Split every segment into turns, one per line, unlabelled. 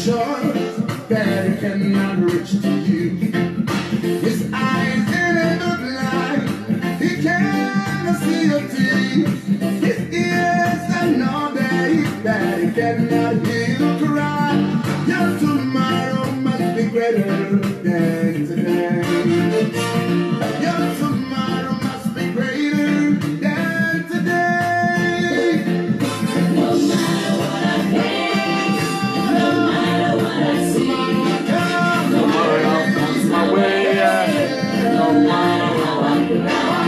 short that he cannot reach to you. His eyes in the blind, he cannot see your teeth. His ears are not that he cannot hear you cry. Your tomorrow must be greater than today. Your tomorrow must be greater than today.
No matter what I face, no matter what I see, no matter what comes my way, no matter how I cry,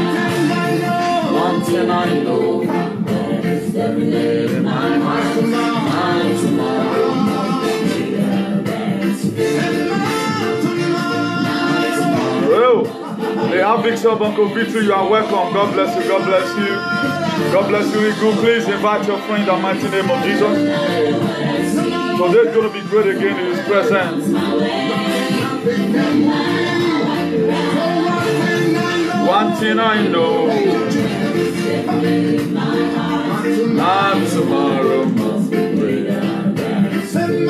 one thing I know, that is every day in my mind, tomorrow must be greater than today.
The Havix of Uncle Victor, you are welcome. God bless you. God bless you. God bless you. Good. Please invite your friend in the mighty name of Jesus. Today's going to be great again in His presence. One thing I know, not tomorrow must be greater than today.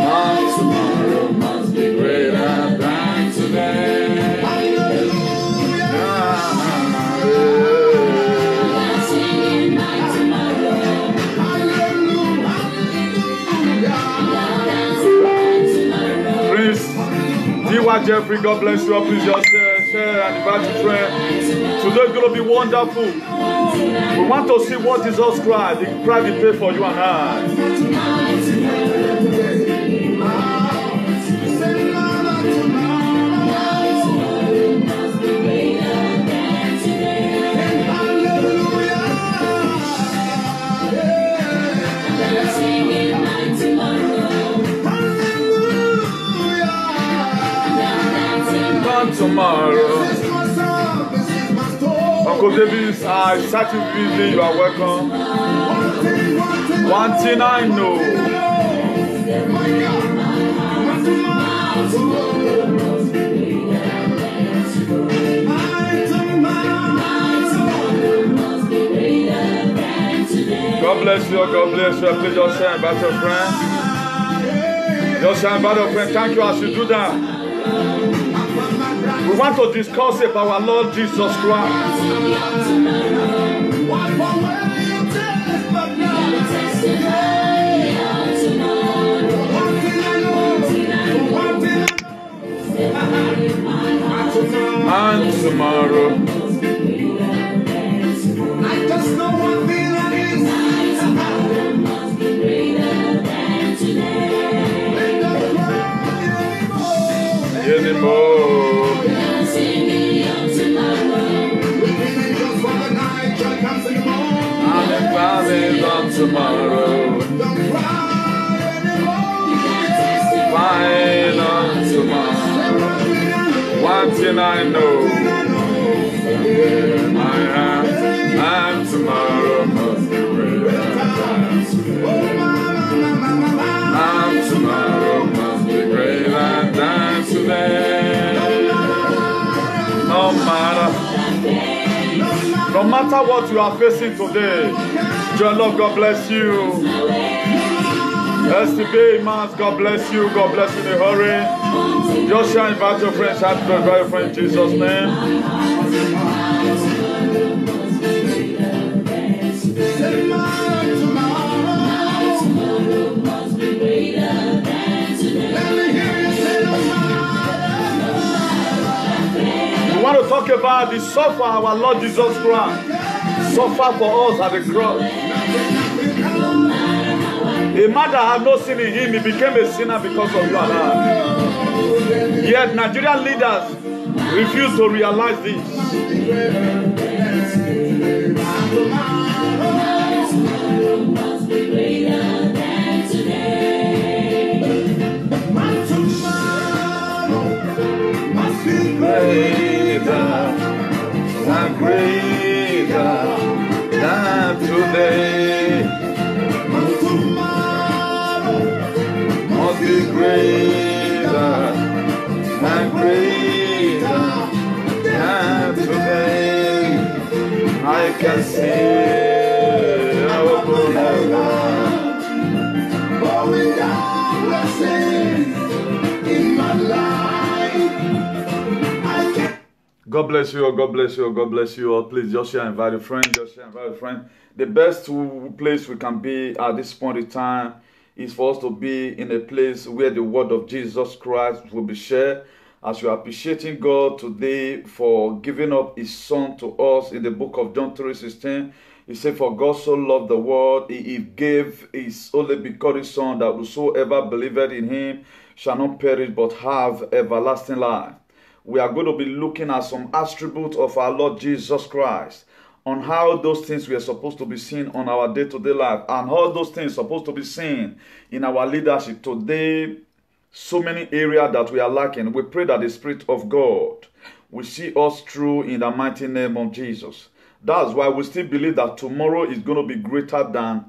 Not tomorrow must be greater than today. Jeffrey, God bless you. Please just share and invite your friend. Today's going to be wonderful. We want to see what Jesus cried. The price He paid for you and I. Tomorrow, Uncle Davis, I started busy. You are welcome. One thing I know, God bless you. God bless you. Please just share about your friend. Just share about your friend. Thank you as you do that. We want to discuss about our Lord Jesus Christ. And tomorrow, I just know one thing that is tomorrow must be greater than today. Anymore. On tomorrow, fine on tomorrow. One thing I know, and tomorrow must be greater than today. And tomorrow must be greater than today. No matter what you are facing today, your love, God bless you. STB, man, God bless you. God bless you in a hurry. Just share, invite your friends, share, invite your friends in Jesus' name. We want to talk about the suffer our Lord Jesus Christ. Suffer for us at the cross. A man that had no sin in him, he became a sinner because of you and I. Yet Nigerian leaders refuse to realize this. Greater than today. Must be greater and greater than today. I can see our forever. God bless you all. God bless you all. God bless you all. Please just share, invite a friend. Just share, invite a friend. The best place we can be at this point in time is for us to be in a place where the word of Jesus Christ will be shared. As we are appreciating God today for giving up his son to us in the book of John 3:16, he said, for God so loved the world, he gave his only begotten son, that whosoever believeth in him shall not perish but have everlasting life. We are going to be looking at some attributes of our Lord Jesus Christ, on how those things we are supposed to be seen on our day-to-day life, and how those things are supposed to be seen in our leadership. Today, so many areas that we are lacking. We pray that the Spirit of God will see us through in the mighty name of Jesus. That's why we still believe that tomorrow is going to be greater than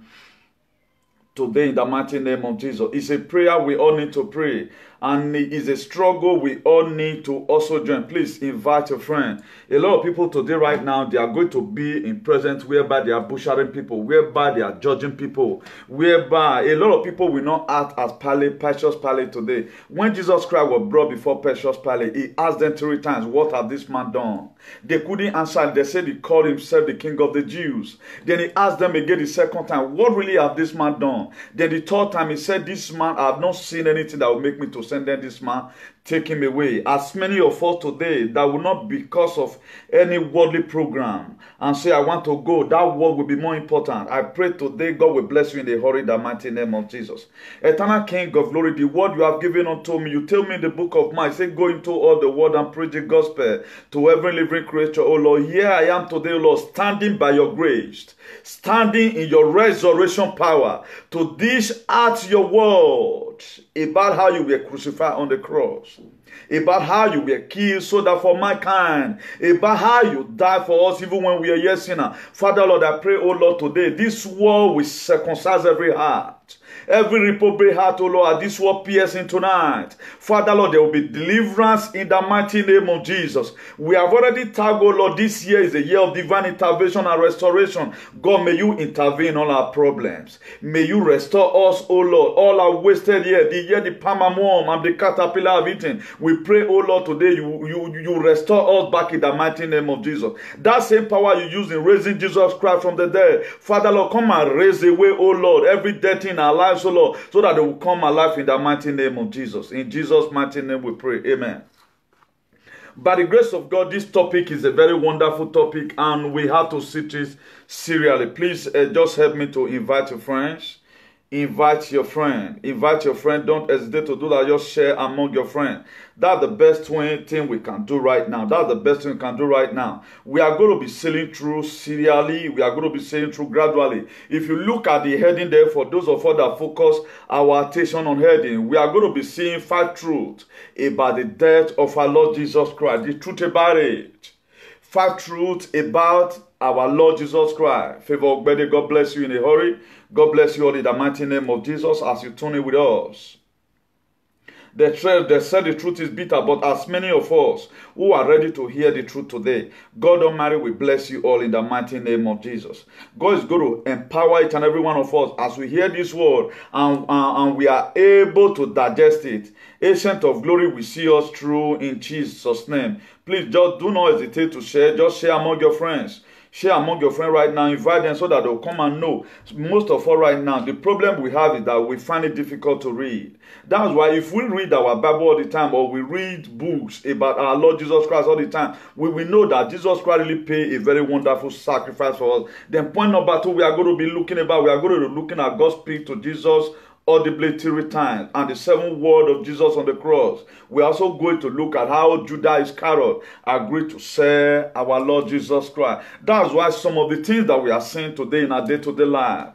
today in the mighty name of Jesus. It's a prayer we all need to pray, and it is a struggle we all need to also join. Please invite a friend. A lot of people today right now, they are going to be in presence whereby they are butchering people, whereby they are judging people, whereby a lot of people will not act as Pontius Pilate today. When Jesus Christ was brought before Pontius Pilate, he asked them 3 times, what has this man done? They couldn't answer. They said he called himself the King of the Jews. Then he asked them again the 2nd time, what really have this man done? Then the 3rd time he said, this man, I have not seen anything that will make me to send them this man. Take him away. As many of us today, that will not be because of any worldly program and say, I want to go, that word will be more important. I pray today God will bless you in the hurry, in the mighty name of Jesus. Eternal King of glory, the word you have given unto me, you tell me in the book of Mark, say, go into all the world and preach the gospel to every living creature. Oh Lord, here I am today, Lord, standing by your grace, standing in your resurrection power to dish out your word about how you were crucified on the cross, about how you were killed so that for mankind, about how you died for us even when we are yet sinners. Father, Lord, I pray, oh Lord, today, this word will circumcise every heart. Every reprobate heart, oh Lord, this word piercing tonight. Father, Lord, there will be deliverance in the mighty name of Jesus. We have already tagged, oh Lord, this year is a year of divine intervention and restoration. God, may you intervene in all our problems. May you restore us, oh Lord, all our wasted year, the year the palm worm and the caterpillar have eaten. We pray, oh Lord, today you restore us back in the mighty name of Jesus. That same power you used in raising Jesus Christ from the dead. Father, Lord, come and raise away, oh Lord, every death in our lives, oh Lord, so that they will come alive in the mighty name of Jesus. In Jesus' mighty name we pray. Amen. By the grace of God, this topic is a very wonderful topic, and we have to see this serially. Please just help me to invite your friends. Invite your friend. Invite your friend. Don't hesitate to do that. Just share among your friends. That's the best thing we can do right now. That's the best thing we can do right now. We are going to be sailing through serially. We are going to be sailing through gradually. If you look at the heading there, for those of us that focus our attention on heading, we are going to be seeing 5 truths about the death of our Lord Jesus Christ. The truth about it. 5 truths about our Lord Jesus Christ. Favor Ogbede, God bless you in a hurry. God bless you all in the mighty name of Jesus as you tune in with us. They said the truth is bitter, but as many of us who are ready to hear the truth today, God Almighty will bless you all in the mighty name of Jesus. God is going to empower each and every one of us as we hear this word and we are able to digest it. Ancient of glory will see us through in Jesus' name. Please just do not hesitate to share. Just share among your friends. Share among your friends right now. Invite them so that they'll come and know. Most of all right now, the problem we have is that we find it difficult to read. That's why if we read our Bible all the time, or we read books about our Lord Jesus Christ all the time, we will know that Jesus Christ really paid a very wonderful sacrifice for us. Then point number 2, we are going to be looking at God speak to Jesus audibly 3 times, and the 7th word of Jesus on the cross. We're also going to look at how Judas Iscariot agreed to sell our Lord Jesus Christ. That's why some of the things that we are seeing today in our day-to-day life,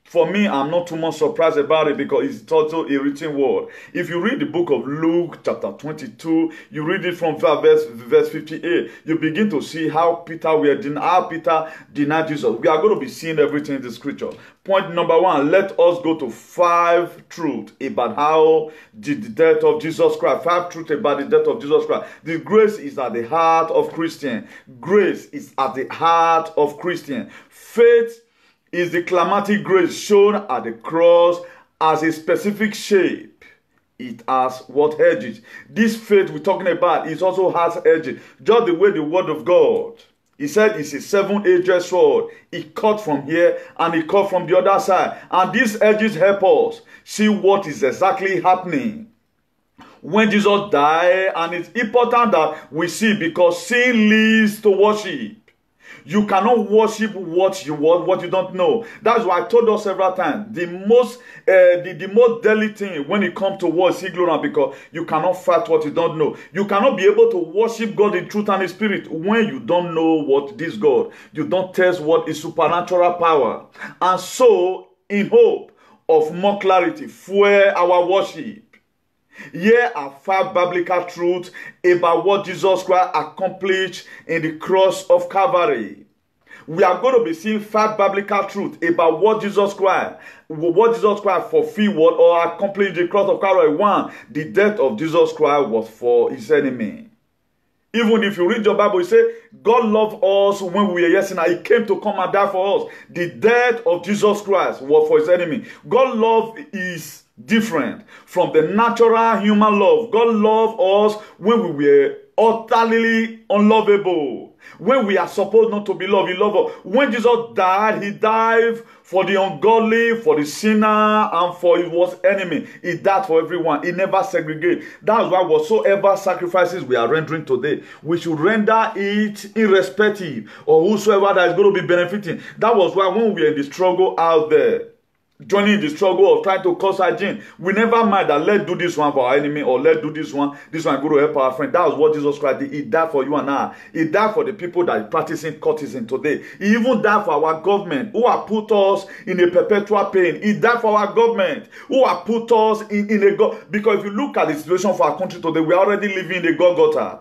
for me, I'm not too much surprised about it because it's also a written word. If you read the book of Luke chapter 22, you read it from verse 58, you begin to see how Peter denied Jesus. We are going to be seeing everything in the scripture. Point number 1, let us go to 5 truths about how the death of Jesus Christ. 5 truths about the death of Jesus Christ. The grace is at the heart of Christian. Grace is at the heart of Christian. Faith is the climatic grace shown at the cross as a specific shape it has what edges. This faith we're talking about, it also has edges. Just the way the word of God, he said it's a 7-edged sword. It cut from here and it cut from the other side. And these edges help us see what is exactly happening when Jesus died. And it's important that we see, because sin leads to worship. You cannot worship what you want, what you don't know. That's why I told us several times, the most deadly thing when it comes to worship, ignorance, because you cannot fight what you don't know. You cannot be able to worship God in truth and in spirit when you don't know what this God. You don't test what is supernatural power. And so, in hope of more clarity, fuel our worship. Here are 5 biblical truths about what Jesus Christ accomplished in the cross of Calvary. We are going to be seeing 5 biblical truths about what Jesus Christ fulfilled or accomplished in the cross of Calvary. 1, the death of Jesus Christ was for his enemy. Even if you read your Bible, you say, God loved us when we were yet sinners. He came to come and die for us. The death of Jesus Christ was for his enemy. God's love is different from the natural human love. God loved us when we were utterly unlovable. When we are supposed not to be loved, he loved us. When Jesus died, he died for the ungodly, for the sinner, and for his enemy. He died for everyone. He never segregated. That's why whatsoever sacrifices we are rendering today, we should render it irrespective of whosoever that is going to be benefiting. That was why when we are in the struggle out there, joining the struggle of trying to cause hygiene, we never mind that let's do this one for our enemy, or let's do this one going to help our friend. That was what Jesus Christ did. He died for you and I. He died for the people that are practicing cultism today. He even died for our government, who have put us in a perpetual pain. He died for our government, who have put us in a because if you look at the situation for our country today, we are already living in a Golgotha.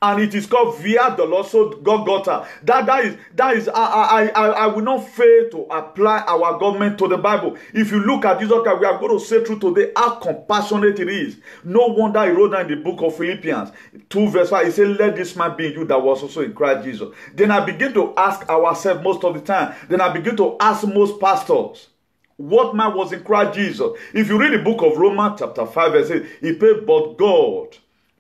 And it is called Via Dolorosa Golgotha. That is. I will not fail to apply our government to the Bible. If you look at Jesus Christ, we are going to say through today how compassionate it is. No wonder he wrote down in the book of Philippians 2 verse 5. He said, "Let this man be in you that was also in Christ Jesus." Then I begin to ask ourselves most of the time. Then I begin to ask most pastors, what man was in Christ Jesus? If you read the book of Romans chapter 5 verse 8, he said, "But God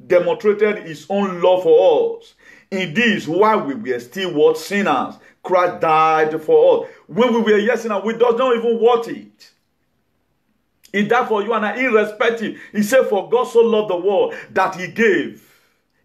demonstrated his own love for us. In this, while we were still what sinners, Christ died for us." When we were yet sinners, we don't even want it. He died for you and I, irrespective. He said, "For God so loved the world that he gave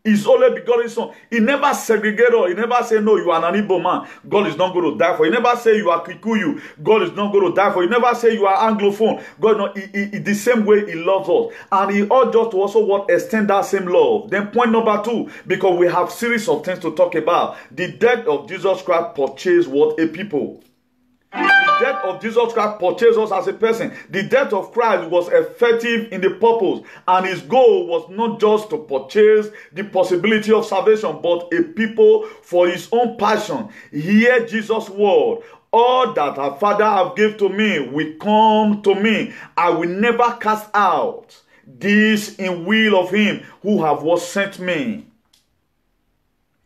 his only begotten son." He never segregated us. He never said, "No, you are an Igbo man. God is not going to die for you." He never said you are Kikuyu. God is not going to die for you. He never said you are Anglophone. God, no, the same way he loves us. And he urged us to also what extend that same love. Then point number 2, because we have series of things to talk about. The death of Jesus Christ purchased what? A people. The death of Jesus Christ purchased us as a person. The death of Christ was effective in the purpose, and his goal was not just to purchase the possibility of salvation, but a people for his own passion. Hear Jesus' word: "All that our Father have given to me will come to me. I will never cast out. This in will of him who have what sent me."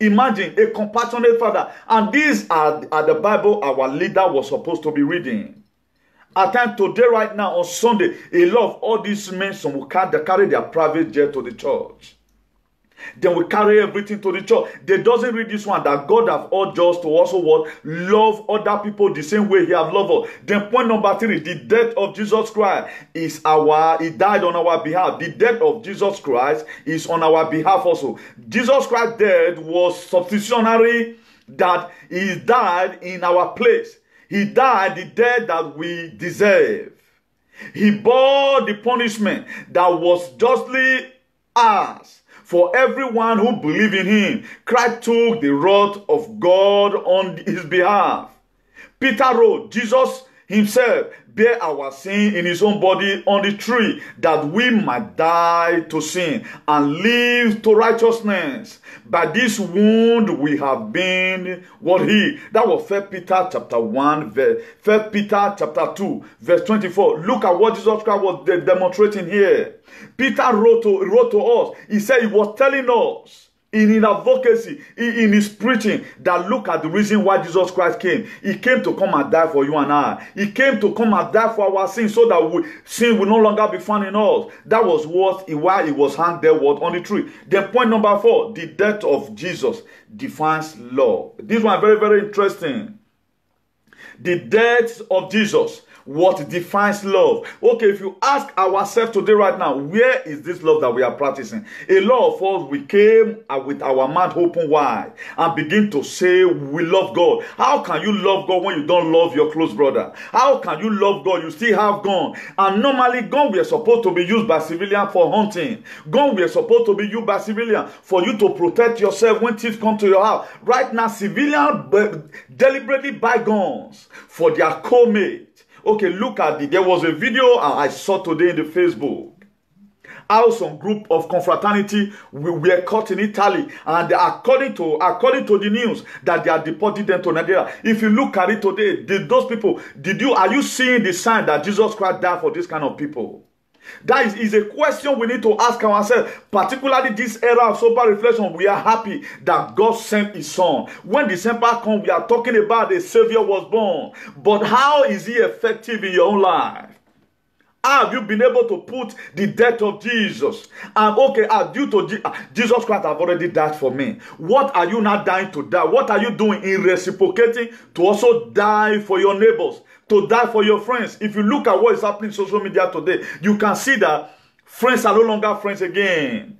Imagine a compassionate father. And these are the Bible our leader was supposed to be reading. At times today, right now, on Sunday, a lot of all these men, some will carry their private jet to the church. Then we carry everything to the church. They doesn't read this one, that God have urged us to also what? Love other people the same way he have loved us. Then point number 3, the death of Jesus Christ is he died on our behalf. The death of Jesus Christ is on our behalf also. Jesus Christ's death was substitutionary, that he died in our place. He died the death that we deserve. He bore the punishment that was justly ours. For everyone who believes in him, Christ took the wrath of God on his behalf. Peter wrote, Jesus himself bare our sin in his own body on the tree, that we might die to sin and live to righteousness. By this wound we have been what he. That was 1 Peter chapter 1, 1 Peter chapter 2, verse 24. Look at what Jesus Christ was demonstrating here. Peter wrote to us. He said he was telling us in advocacy, in his preaching, that look at the reason why Jesus Christ came. He came to come and die for you and I. He came to come and die for our sins so that sin will no longer be found in us. That was why he was hanged there on the tree. Then point number 4, the death of Jesus defines love. This one very, very interesting. The death of Jesus, what defines love? Okay, if you ask ourselves today right now, where is this love that we are practicing? A lot of us, we came with our mouth open wide and begin to say we love God. How can you love God when you don't love your close brother? How can you love God? You still have gun. And normally gun we are supposed to be used by civilians for hunting. Gun we are supposed to be used by civilians for you to protect yourself when thieves come to your house. Right now, civilians deliberately buy guns for their co-mate. Okay, look at it. There was a video I saw today in the Facebook. How some group of confraternity were caught in Italy, and according to the news that they are deporting them to Nigeria. If you look at it today, those people, are you seeing the sign that Jesus Christ died for this kind of people? That is a question we need to ask ourselves, particularly this era of sober reflection. We are happy that God sent his son. When December comes, we are talking about the Savior was born. But how is he effective in your own life? How have you been able to put the death of Jesus? And okay, due to Jesus Christ have already died for me. What are you not dying to die? What are you doing in reciprocating to also die for your neighbors? To die for your friends? If you look at what is happening in social media today, you can see that friends are no longer friends again.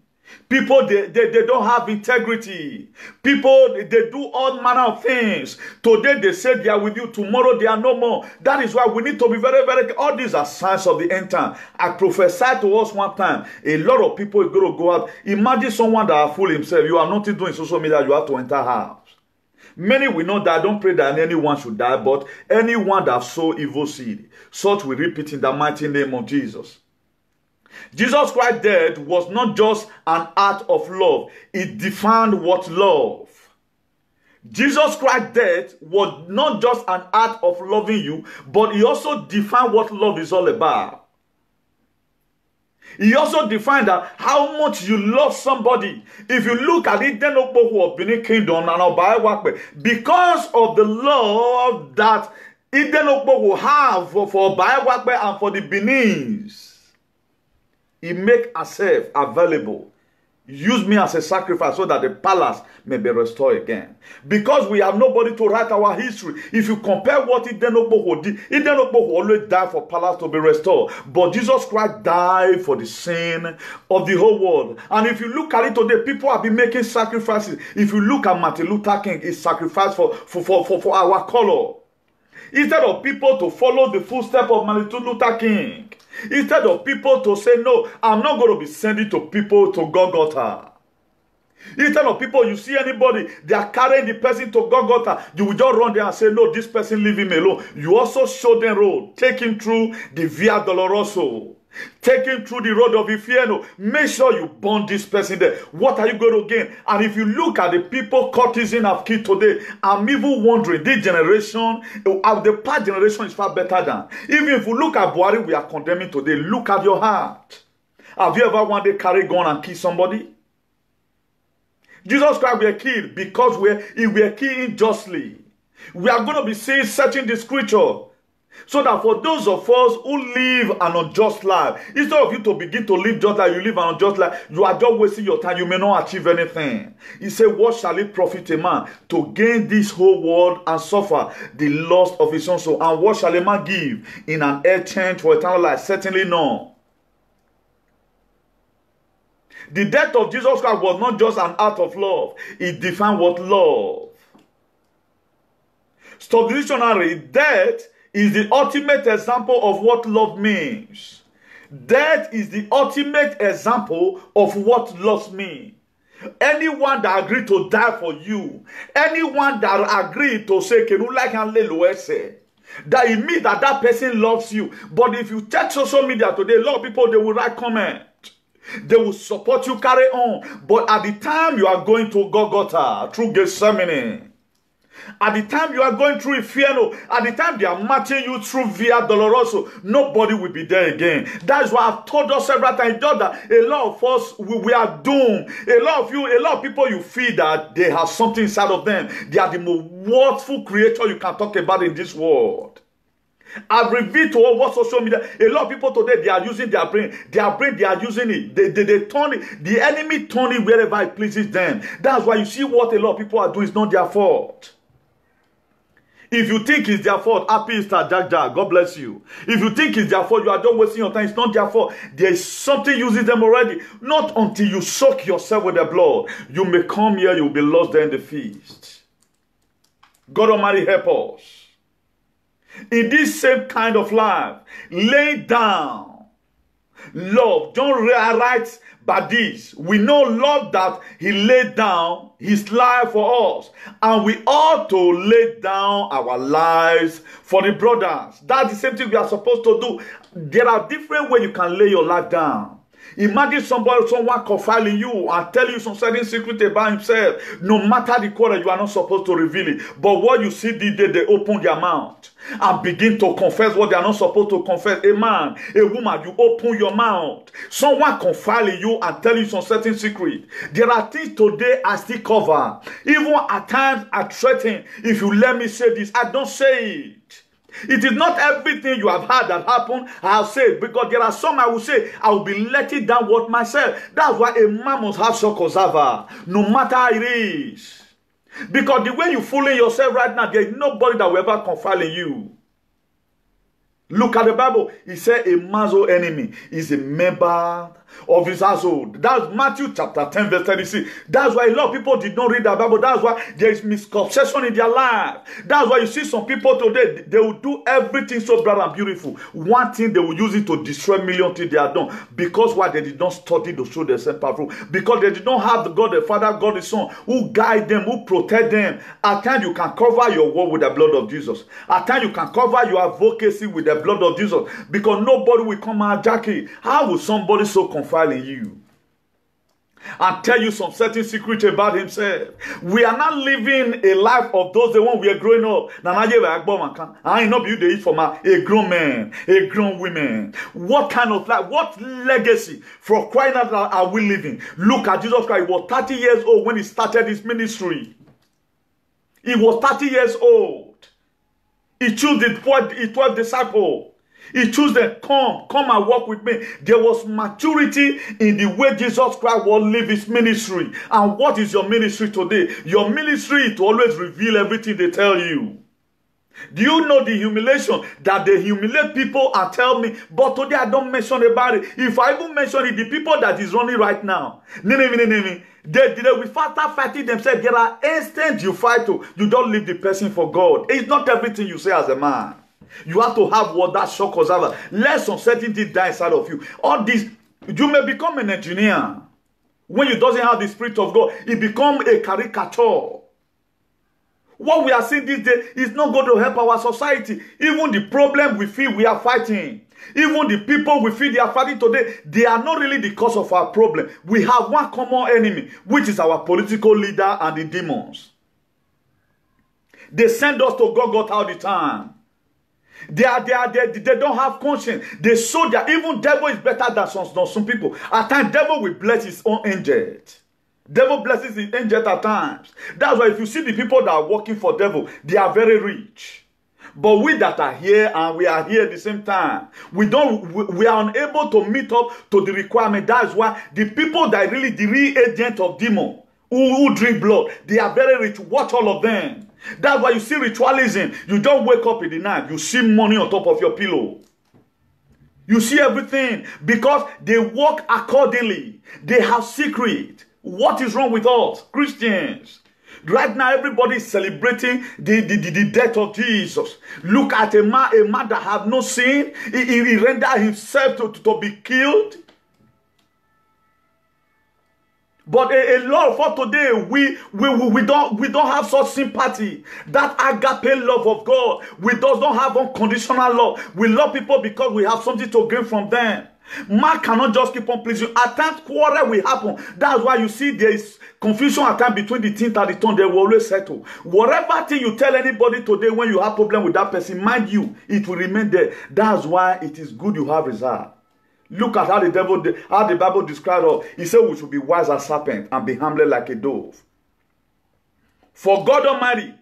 People, they don't have integrity. People, they do all manner of things. Today they say they are with you. Tomorrow they are no more. That is why we need to be very, very... All these are signs of the end time. I prophesied to us one time, a lot of people are going to go out. Imagine someone that has fooled himself. You are not doing social media, you have to enter house. Many will know that I don't pray that anyone should die, but anyone that sow evil seed, such will reap it in the mighty name of Jesus. Jesus Christ's death was not just an act of love. It defined what love. Jesus Christ's death was not just an act of loving you, but he also defined what love is all about. He also defined that how much you love somebody. If you look at it, then of Benin Kingdom and because of the love that Idenokbo will have for Bayawakbe and for the Benins, he make herself available. Use me as a sacrifice so that the palace may be restored again. Because we have nobody to write our history. If you compare what Idenokbo did, Idenokbo always died for palace to be restored. But Jesus Christ died for the sin of the whole world. And if you look at it today, people have been making sacrifices. If you look at Martin Luther King, he sacrificed for our color. Instead of people to follow the footsteps of Martin Luther King, instead of people to say, no, I'm not going to be sending to people to Golgotha. Instead of people, you see anybody, they are carrying the person to Golgotha, you will just run there and say, no, this person, leave him alone. You also show them road. Take him through the Via Dolorosa. Take him through the road of Inferno. Make sure you burn this person there. What are you going to gain? And if you look at the people courtesan have killed today, I'm even wondering, this generation, the past generation is far better than. Even if you look at Buhari, we are condemning today. Look at your heart. Have you ever one day carry gun and kill somebody? Jesus Christ were killed because we were killed unjustly. We are going to be searching the scripture. So that for those of us who live an unjust life, instead of you to begin to live just like you live an unjust life, you are just wasting your time. You may not achieve anything. He said, what shall it profit a man to gain this whole world and suffer the loss of his own soul? And what shall a man give in an exchange for eternal life? Certainly no. The death of Jesus Christ was not just an act of love. It defined what love. Stop the dictionary. Death is the ultimate example of what love means. Death is the ultimate example of what love means. Anyone that agreed to die for you, anyone that agreed to say, that it means that that person loves you. But if you check social media today, a lot of people, they will write comment. They will support you, carry on. But at the time you are going to Golgotha, through Gethsemane, At the time you are going through Inferno, at the time they are marching you through Via Doloroso, nobody will be there again. That's why I've told us several times that a lot of us, we are doomed. A lot of people you feel that they have something inside of them. They are the most worthful creature you can talk about in this world. I've revealed to all what social media, a lot of people today, they are using their brain, they are using it, they turn it, the enemy turn it wherever it pleases them. That's why you see what a lot of people are doing is not their fault. If you think it's their fault, happy Easter, Jack Jack, God bless you. If you think it's their fault, you are just wasting your time, it's not their fault. There is something using them already. Not until you soak yourself with the blood, you may come here, you will be lost there in the feast. God Almighty help us. In this same kind of life, lay down love. John writes by this. We know love that he laid down his life for us. And we ought to lay down our lives for the brothers. That's the same thing we are supposed to do. There are different ways you can lay your life down. Imagine someone confining you and tell you some certain secret about himself. No matter the quarter, you are not supposed to reveal it. But what you see the day they open their mouth and begin to confess what they are not supposed to confess. A man, a woman, you open your mouth. Someone confining you and tell you some certain secret. There are things today I still cover. Even at times I threaten. If you let me say this, I don't say it. It is not everything you have heard that happened, I'll say it, because there are some I will say, I will be letting down what myself. That's why a man must have shock observer, no matter how it is. Because the way you're fooling yourself right now, there is nobody that will ever confide in you. Look at the Bible. It said a man's own enemy is a member of his household. That's Matthew chapter 10 verse 36. That's why a lot of people did not read the Bible. That's why there is misconception in their life. That's why you see some people today, they will do everything so bright and beautiful. One thing, they will use it to destroy million things they are done. Because why? They did not study to show themselves powerful. Because they did not have the God the Father, God the Son, who guide them, who protect them. At times you can cover your word with the blood of Jesus. At times you can cover your advocacy with the blood of Jesus. Because nobody will come and jack it. How will somebody so confide in you and tell you some certain secret about himself? We are not living a life of those the one we are growing up. I ain't not be the for a grown man, a grown woman. What kind of life, what legacy for crying out loud are we living? Look at Jesus Christ. He was 30 years old when he started his ministry. He was 30 years old. He chose the 12 disciples. He chose them, come and walk with me. There was maturity in the way Jesus Christ will live his ministry. And what is your ministry today? Your ministry is to always reveal everything they tell you. Do you know the humiliation that they humiliate people and tell me, but today I don't mention about it. If I even mention it, the people that is running right now, they will start fighting themselves. There are instances you fight to, you don't leave the person for God. It's not everything you say as a man. You have to have what that shock was over. Let uncertainty die inside of you. All this, you may become an engineer. When you doesn't have the Spirit of God, it becomes a caricature. What we are seeing this day is not going to help our society. Even the problem we feel we are fighting, even the people we feel they are fighting today, they are not really the cause of our problem. We have one common enemy, which is our political leader and the demons. They send us to God all the time. They don't have conscience. They show that even devil is better than some people. At times, devil will bless his own angel. Devil blesses his angel at times. That's why if you see the people that are working for devil, they are very rich. But we that are here and we are here at the same time, we are unable to meet up to the requirement. That's why the people that really the real agent of demon who drink blood, they are very rich. Watch all of them. That's why you see ritualism. You don't wake up in the night. You see money on top of your pillow. You see everything because they walk accordingly. They have secret. What is wrong with us, Christians? Right now, everybody is celebrating the death of Jesus. Look at a man that have no sin. He rendered himself to be killed. But a lot of us today, we don't have such sympathy. That agape love of God. We don't have unconditional love. We love people because we have something to gain from them. Man cannot just keep on pleasing. At times, quarrel will happen. That's why you see there is confusion at times between the teen and the tongue. They will always settle. Whatever thing you tell anybody today when you have problem with that person, mind you, it will remain there. That's why it is good you have reserve. Look at how the Bible described us. He said we should be wise as serpent and be harmless like a dove. For God Almighty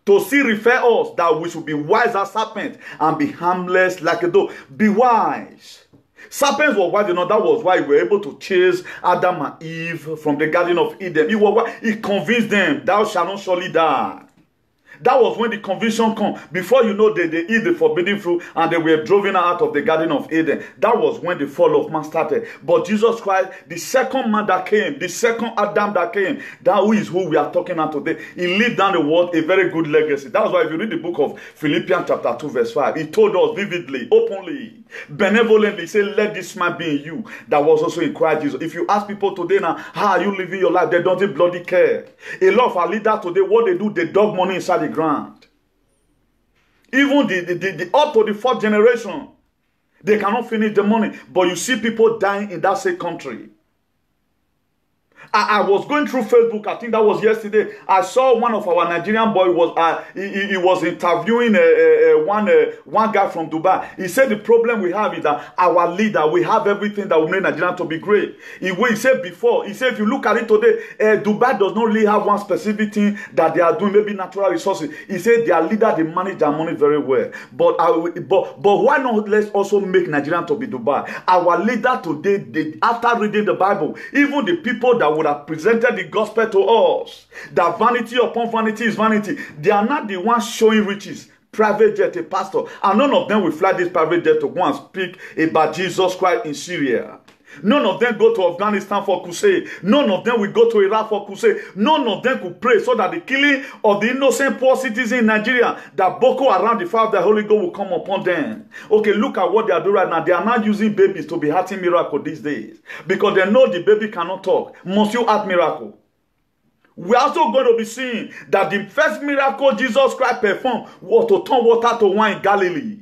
to see refer us that we should be wise as serpent and be harmless like a dove. Be wise. Serpents were wise enough. That was why we were able to chase Adam and Eve from the Garden of Eden. He convinced them, thou shalt not surely die. That was when the conviction come. Before you know, they eat the forbidden fruit and they were driven out of the Garden of Eden. That was when the fall of man started. But Jesus Christ, the second man that came, the second Adam that came, that is who we are talking about today. He lived down the world a very good legacy. That's why if you read the book of Philippians chapter 2 verse 5, he told us vividly, openly, benevolently, he said, let this man be in you that was also in Christ Jesus. If you ask people today now, how are you living your life? They don't even bloody care. A lot of our leaders today, what they do, they dog money inside the ground. Even the up to the fourth generation, they cannot finish the money. But you see people dying in that same country. I was going through Facebook, I think that was yesterday. I saw one of our Nigerian boys he was interviewing one guy from Dubai. He said the problem we have is that our leader, we have everything that will make Nigeria to be great. He said before, he said if you look at it today, Dubai does not really have one specific thing that they are doing, maybe natural resources. He said their leader, they manage their money very well. But why not let's also make Nigeria to be Dubai? Our leader today, after reading the Bible, even the people that would have presented the gospel to us, that vanity upon vanity is vanity, they are not the ones showing riches. Private jet, a pastor, and none of them will fly this private jet to go and speak about Jesus Christ in Syria. None of them go to Afghanistan for crusade. None of them will go to Iraq for crusade. None of them could pray so that the killing of the innocent poor citizens in Nigeria, that Boko Haram, the fire of the Holy Ghost, will come upon them. Okay, look at what they are doing right now. They are not using babies to be hearting miracle these days because they know the baby cannot talk. Must you heart miracle? We are also going to be seeing that the first miracle Jesus Christ performed was to turn water to wine in Galilee.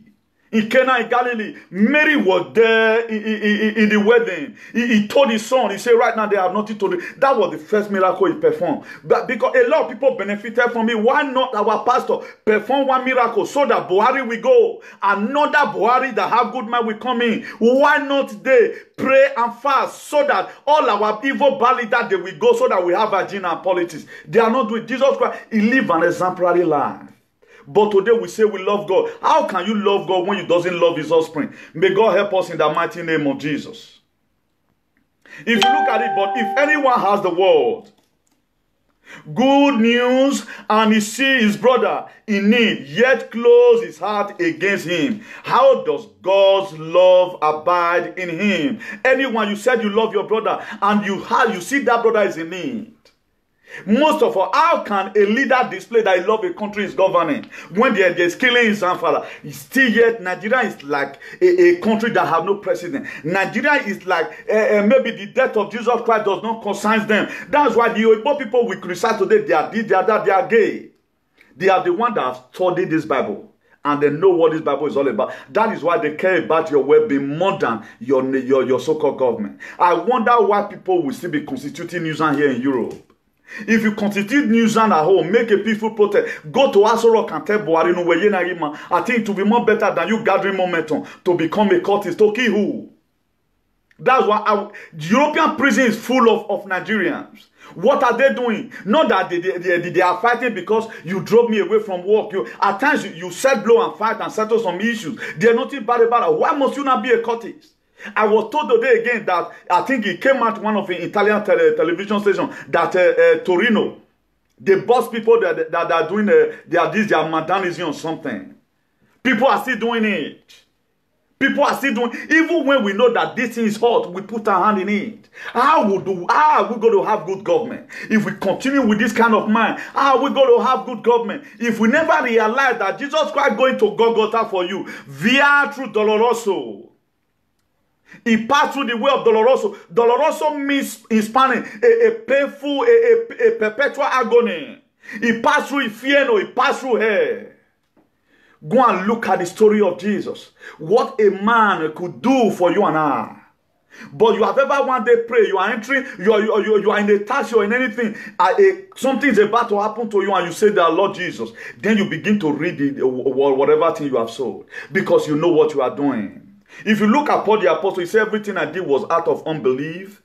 In Cana in Galilee, Mary was there in the wedding. He told his son, he said, right now they have nothing to do. That was the first miracle he performed. But because a lot of people benefited from it, why not our pastor perform one miracle so that Buhari will go? Another Buhari that have good mind will come in. Why not they pray and fast so that all our evil bad that they will go so that we have agenda and politics? They are not doing. Jesus Christ, he lived an exemplary life. But today we say we love God. How can you love God when you doesn't love his offspring? May God help us in the mighty name of Jesus. If you look at it, but if anyone has the world, good news, and he sees his brother in need, yet close his heart against him, how does God's love abide in him? Anyone, you said you love your brother, and you see that brother is in need. Most of all, how can a leader display that he loves a country is governing when there's killing his grandfather? Still yet, Nigeria is like a country that have no president. Nigeria is like maybe the death of Jesus Christ does not concern them. That's why the Igbo people we criticize today, they are this, they are that, they are gay. They are the one that have studied this Bible. And they know what this Bible is all about. That is why they care about your well-being more than your so-called government. I wonder why people will still be constituting nuisance here in Europe. If you constitute nuisance at home, make a peaceful protest, go to Aso Rock and tell Buhari, no, I think it will be more better than you gathering momentum to become a cultist. To kill who? That's why the European prison is full of Nigerians. What are they doing? Not that they are fighting because you drove me away from work. At times you set blow and fight and settle some issues. They're nothing bad about it. Why must you not be a cultist? I was told today again that I think it came out one of the Italian television stations that Torino, they boss people that are doing their Madanism or something. People are still doing it. People are still doing, even when we know that this thing is hot, we put our hand in it. How are we going to have good government? If we continue with this kind of mind, how are we going to have good government? If we never realize that Jesus Christ going to Golgotha for you, via through Doloroso. He passed through the way of Doloroso. Doloroso means in Spanish a painful, a perpetual agony. He passed through Inferno, he passed through hell. Go and look at the story of Jesus. What a man could do for you and I. But you have ever one day pray, you are entering, you are in a task or in anything, something is about to happen to you and you say that, Lord Jesus, then you begin to read whatever thing you have sold because you know what you are doing. If you look at Paul the Apostle, he said everything I did was out of unbelief.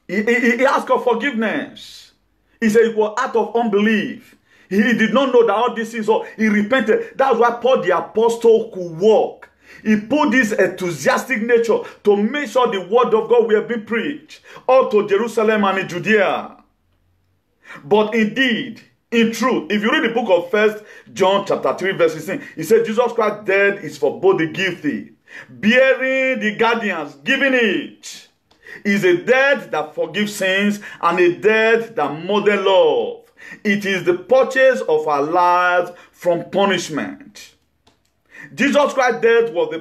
He asked for forgiveness. He said it was out of unbelief. He did not know that all this is all. He repented. That's why Paul the Apostle could walk. He put this enthusiastic nature to make sure the word of God will be preached all to Jerusalem and in Judea. But indeed, in truth, if you read the book of 1 John chapter 3 verse 16, he said Jesus Christ's death is for both the guilty, bearing the guardians, giving it. Is a death that forgives sins and a death that models love. It is the purchase of our lives from punishment. Jesus Christ's death was the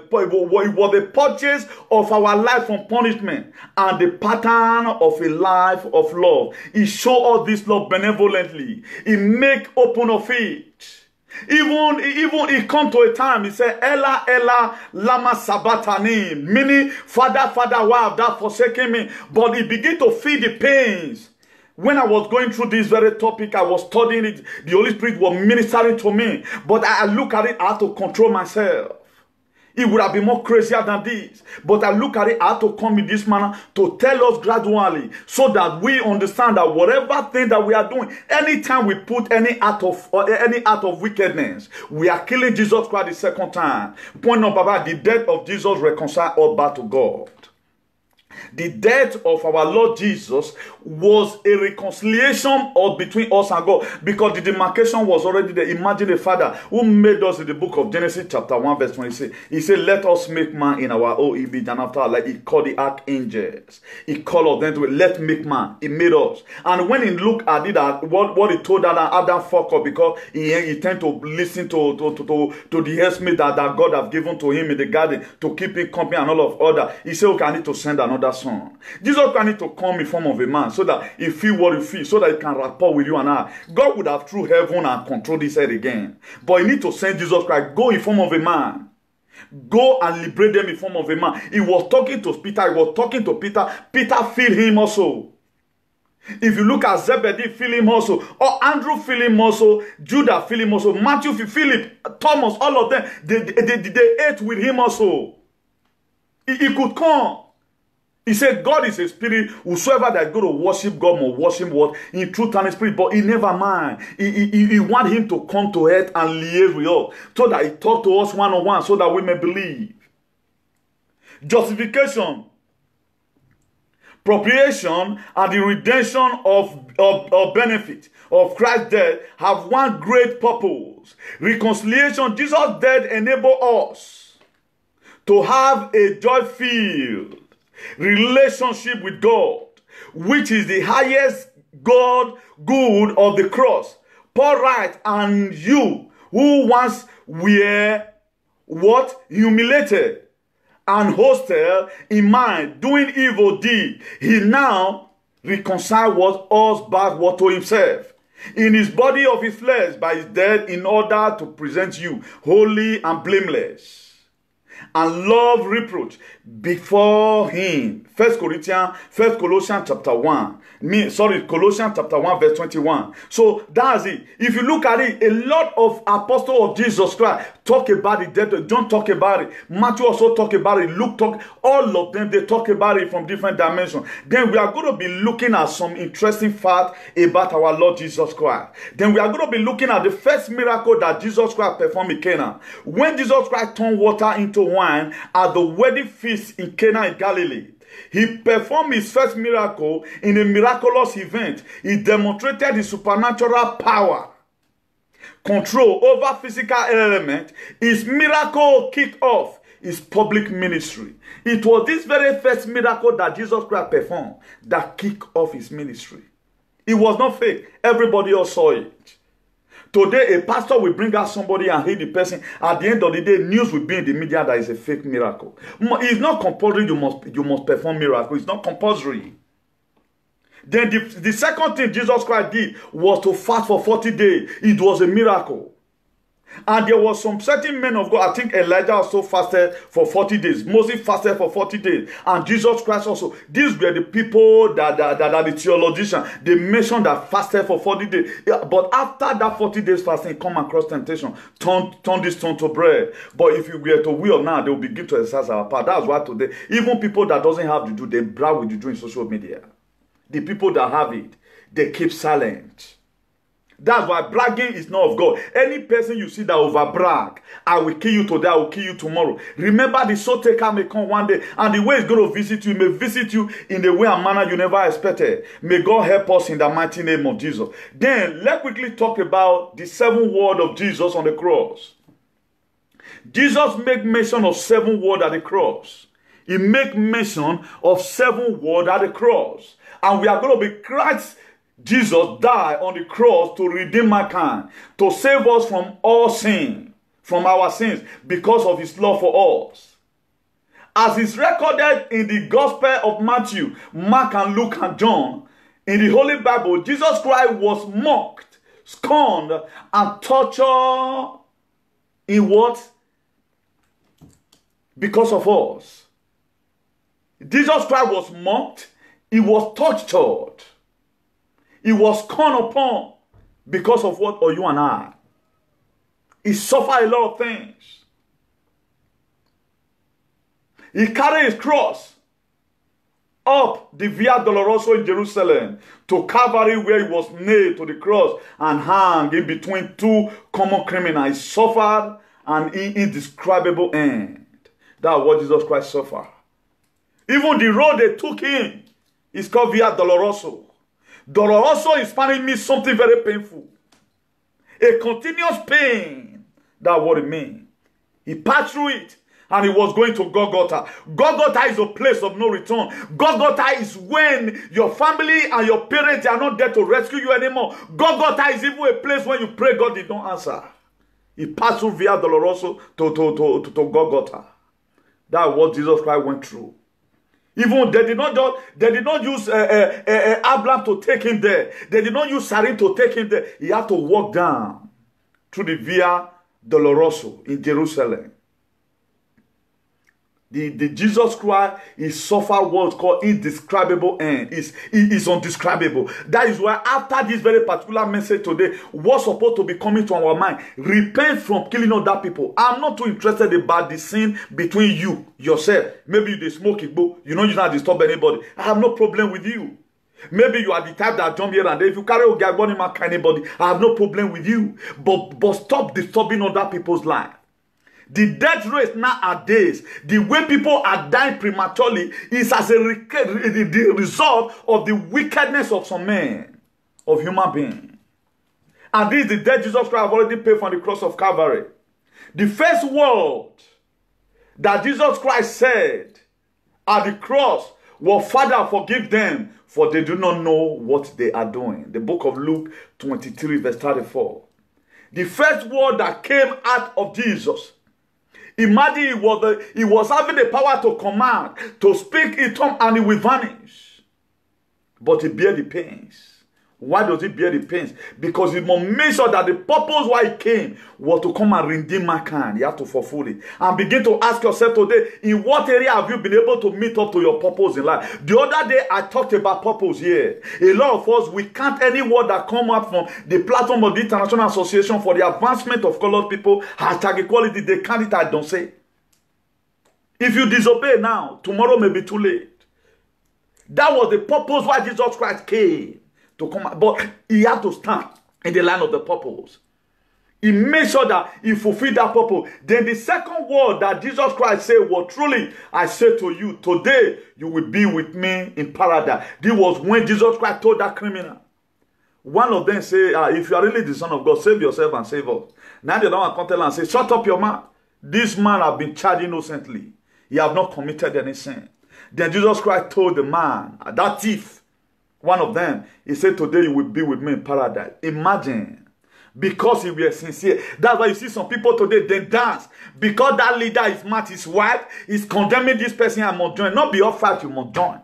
purchase of our life from punishment and the pattern of a life of love. He showed us this love benevolently. He make open of it. Even it come to a time, he said, Ella, Ella, lama sabachthani, meaning, Father, Father, why have thou forsaken me? But he began to feel the pains. When I was going through this very topic, I was studying it, the Holy Spirit was ministering to me. But I look at it, I have to control myself. It would have been more crazier than this. But I look at it, I have to come in this manner to tell us gradually so that we understand that whatever thing that we are doing, anytime we put any act of wickedness, we are killing Jesus Christ the second time. Point number one, the death of Jesus reconciled us back to God. The death of our Lord Jesus was a reconciliation between us and God because the demarcation was already there. Imagine a father who made us in the book of Genesis chapter 1 verse 26. He said, let us make man in our own image. And after, like, he called the archangels. He called them to let make man. He made us. And when he looked at it, what he told Adam fuck up because he tended to listen to the helpmate that God have given to him in the garden to keep him company and all of other. He said, okay, I need to send another son. Jesus Christ need to come in form of a man so that he feel what he feels, so that he can rapport with you and I. God would have through heaven and control this earth again. But he need to send Jesus Christ, go in form of a man. Go and liberate them in form of a man. He was talking to Peter, he was talking to Peter. Peter feel him also. If you look at Zebedee, feel him also. Or Andrew, feel him also. Judah, feel him also. Matthew, Philip, Thomas, all of them, they ate with him also. He could come. He said, God is a spirit. Whosoever that is going to worship God must worship what? In truth and in spirit. But he never mind. He want him to come to earth and liaise with us. So that he talk to us one-on-one so that we may believe. Justification, propitiation, and the redemption of benefit of Christ's death have one great purpose. Reconciliation. Jesus' death enables us to have a joy-filled relationship with God, which is the highest good of the cross. Paul writes, and you who once were what? Humiliated and hostile in mind, doing evil deed, he now reconciled us back to himself in his body of his flesh by his death, in order to present you holy and blameless and love reproach before him. Colossians chapter 1. Colossians chapter 1 verse 21. So that's it. If you look at it, a lot of apostles of Jesus Christ talk about it. John talk about it. Matthew also talk about it. Luke talk. All of them, they talk about it from different dimensions. Then we are going to be looking at some interesting facts about our Lord Jesus Christ. Then we are going to be looking at the first miracle that Jesus Christ performed in Cana. When Jesus Christ turned water into wine at the wedding feast in Cana in Galilee, he performed his first miracle in a miraculous event. He demonstrated his supernatural power, control over physical elements. His miracle kicked off his public ministry. It was this very first miracle that Jesus Christ performed that kicked off his ministry. It was not fake. Everybody else saw it. Today, a pastor will bring out somebody and hit the person. At the end of the day, news will be in the media that is a fake miracle. It's not compulsory you must perform miracle. It's not compulsory. Then the second thing Jesus Christ did was to fast for 40 days. It was a miracle. And there was some certain men of God. I think Elijah also fasted for 40 days. Moses fasted for 40 days. And Jesus Christ also. These were the people that are the theologians. They mentioned that fasted for 40 days. Yeah, but after that 40 days fasting, come across temptation. Turn this stone to bread. But if you were to will now, they will begin to exercise our power. That's why today, even people that doesn't have to do, they brag with you doing social media. The people that have it, they keep silent. That's why bragging is not of God. Any person you see that over brag, I will kill you today, I will kill you tomorrow. Remember, the soul taker may come one day, and the way it's going to visit you may visit you in the way and manner you never expected. May God help us in the mighty name of Jesus. Then let's quickly talk about the 7 words of Jesus on the cross. Jesus made mention of 7 words at the cross. He made mention of 7 words at the cross. And we are going to be Christ. Jesus died on the cross to redeem mankind, to save us from all sin, from our sins, because of his love for us. As is recorded in the Gospel of Matthew, Mark and Luke and John, in the Holy Bible, Jesus Christ was mocked, scorned, and tortured in what? Because of us. Jesus Christ was mocked, he was tortured. He was scorned upon because of what? Or you and I. He suffered a lot of things. He carried his cross up the Via Dolorosa in Jerusalem to Calvary, where he was nailed to the cross and hung in between 2 common criminals. He suffered an indescribable end. That's what Jesus Christ suffered. Even the road they took him is called Via Dolorosa. Doloroso in Spanish means something very painful. A continuous pain. That's what it means. He passed through it and he was going to Golgotha. Golgotha is a place of no return. Golgotha is when your family and your parents are not there to rescue you anymore. Golgotha is even a place when you pray, God did not answer. He passed through Via Dolorosa to Golgotha. That's what Jesus Christ went through. Even they did not use Abraham to take him there. They did not use Sarin to take him there. He had to walk down through the Via Dolorosa in Jerusalem. The Jesus Christ, he suffered what's called indescribable end. It's undescribable. That is why after this very particular message today, what's supposed to be coming to our mind? Repent from killing other people. I'm not too interested about the sin between you, yourself. Maybe you smoke it, but you know you don't disturb anybody. I have no problem with you. Maybe you are the type that jump here and there. If you carry a garbon in anybody, I have no problem with you. But stop disturbing other people's life. The death rate nowadays, the way people are dying prematurely, is as the result of the wickedness of some men, of human beings. And this is the death Jesus Christ already paid for on the cross of Calvary. The first word that Jesus Christ said at the cross was, Father, forgive them, for they do not know what they are doing. The book of Luke 23, verse 34. The first word that came out of Jesus, imagine he was having the power to command, to speak in tongue, and it will vanish. But he bear the pains. Why does he bear the pains? Because he must make sure that the purpose why he came was to come and redeem mankind. You have to fulfill it. And begin to ask yourself today, in what area have you been able to meet up to your purpose in life? The other day, I talked about purpose here. A lot of us, we can't any word that come out from the platform of the International Association for the Advancement of Colored People, #equality, they can't it, I don't say. If you disobey now, tomorrow may be too late. That was the purpose why Jesus Christ came. To come, but he had to stand in the line of the purpose. He made sure that he fulfilled that purpose. Then the second word that Jesus Christ said was, truly, I say to you, today you will be with me in paradise. This was when Jesus Christ told that criminal. One of them say, if you are really the Son of God, save yourself and save us. Now the other one come tell and say, shut up your mouth. This man has been charged innocently. He have not committed any sin. Then Jesus Christ told the man, that thief, one of them, he said, today you will be with me in paradise. Imagine. Because he was sincere. That's why you see some people today, they dance. Because that leader is mad, his wife is condemning this person and must join. Not be your fact, you must join.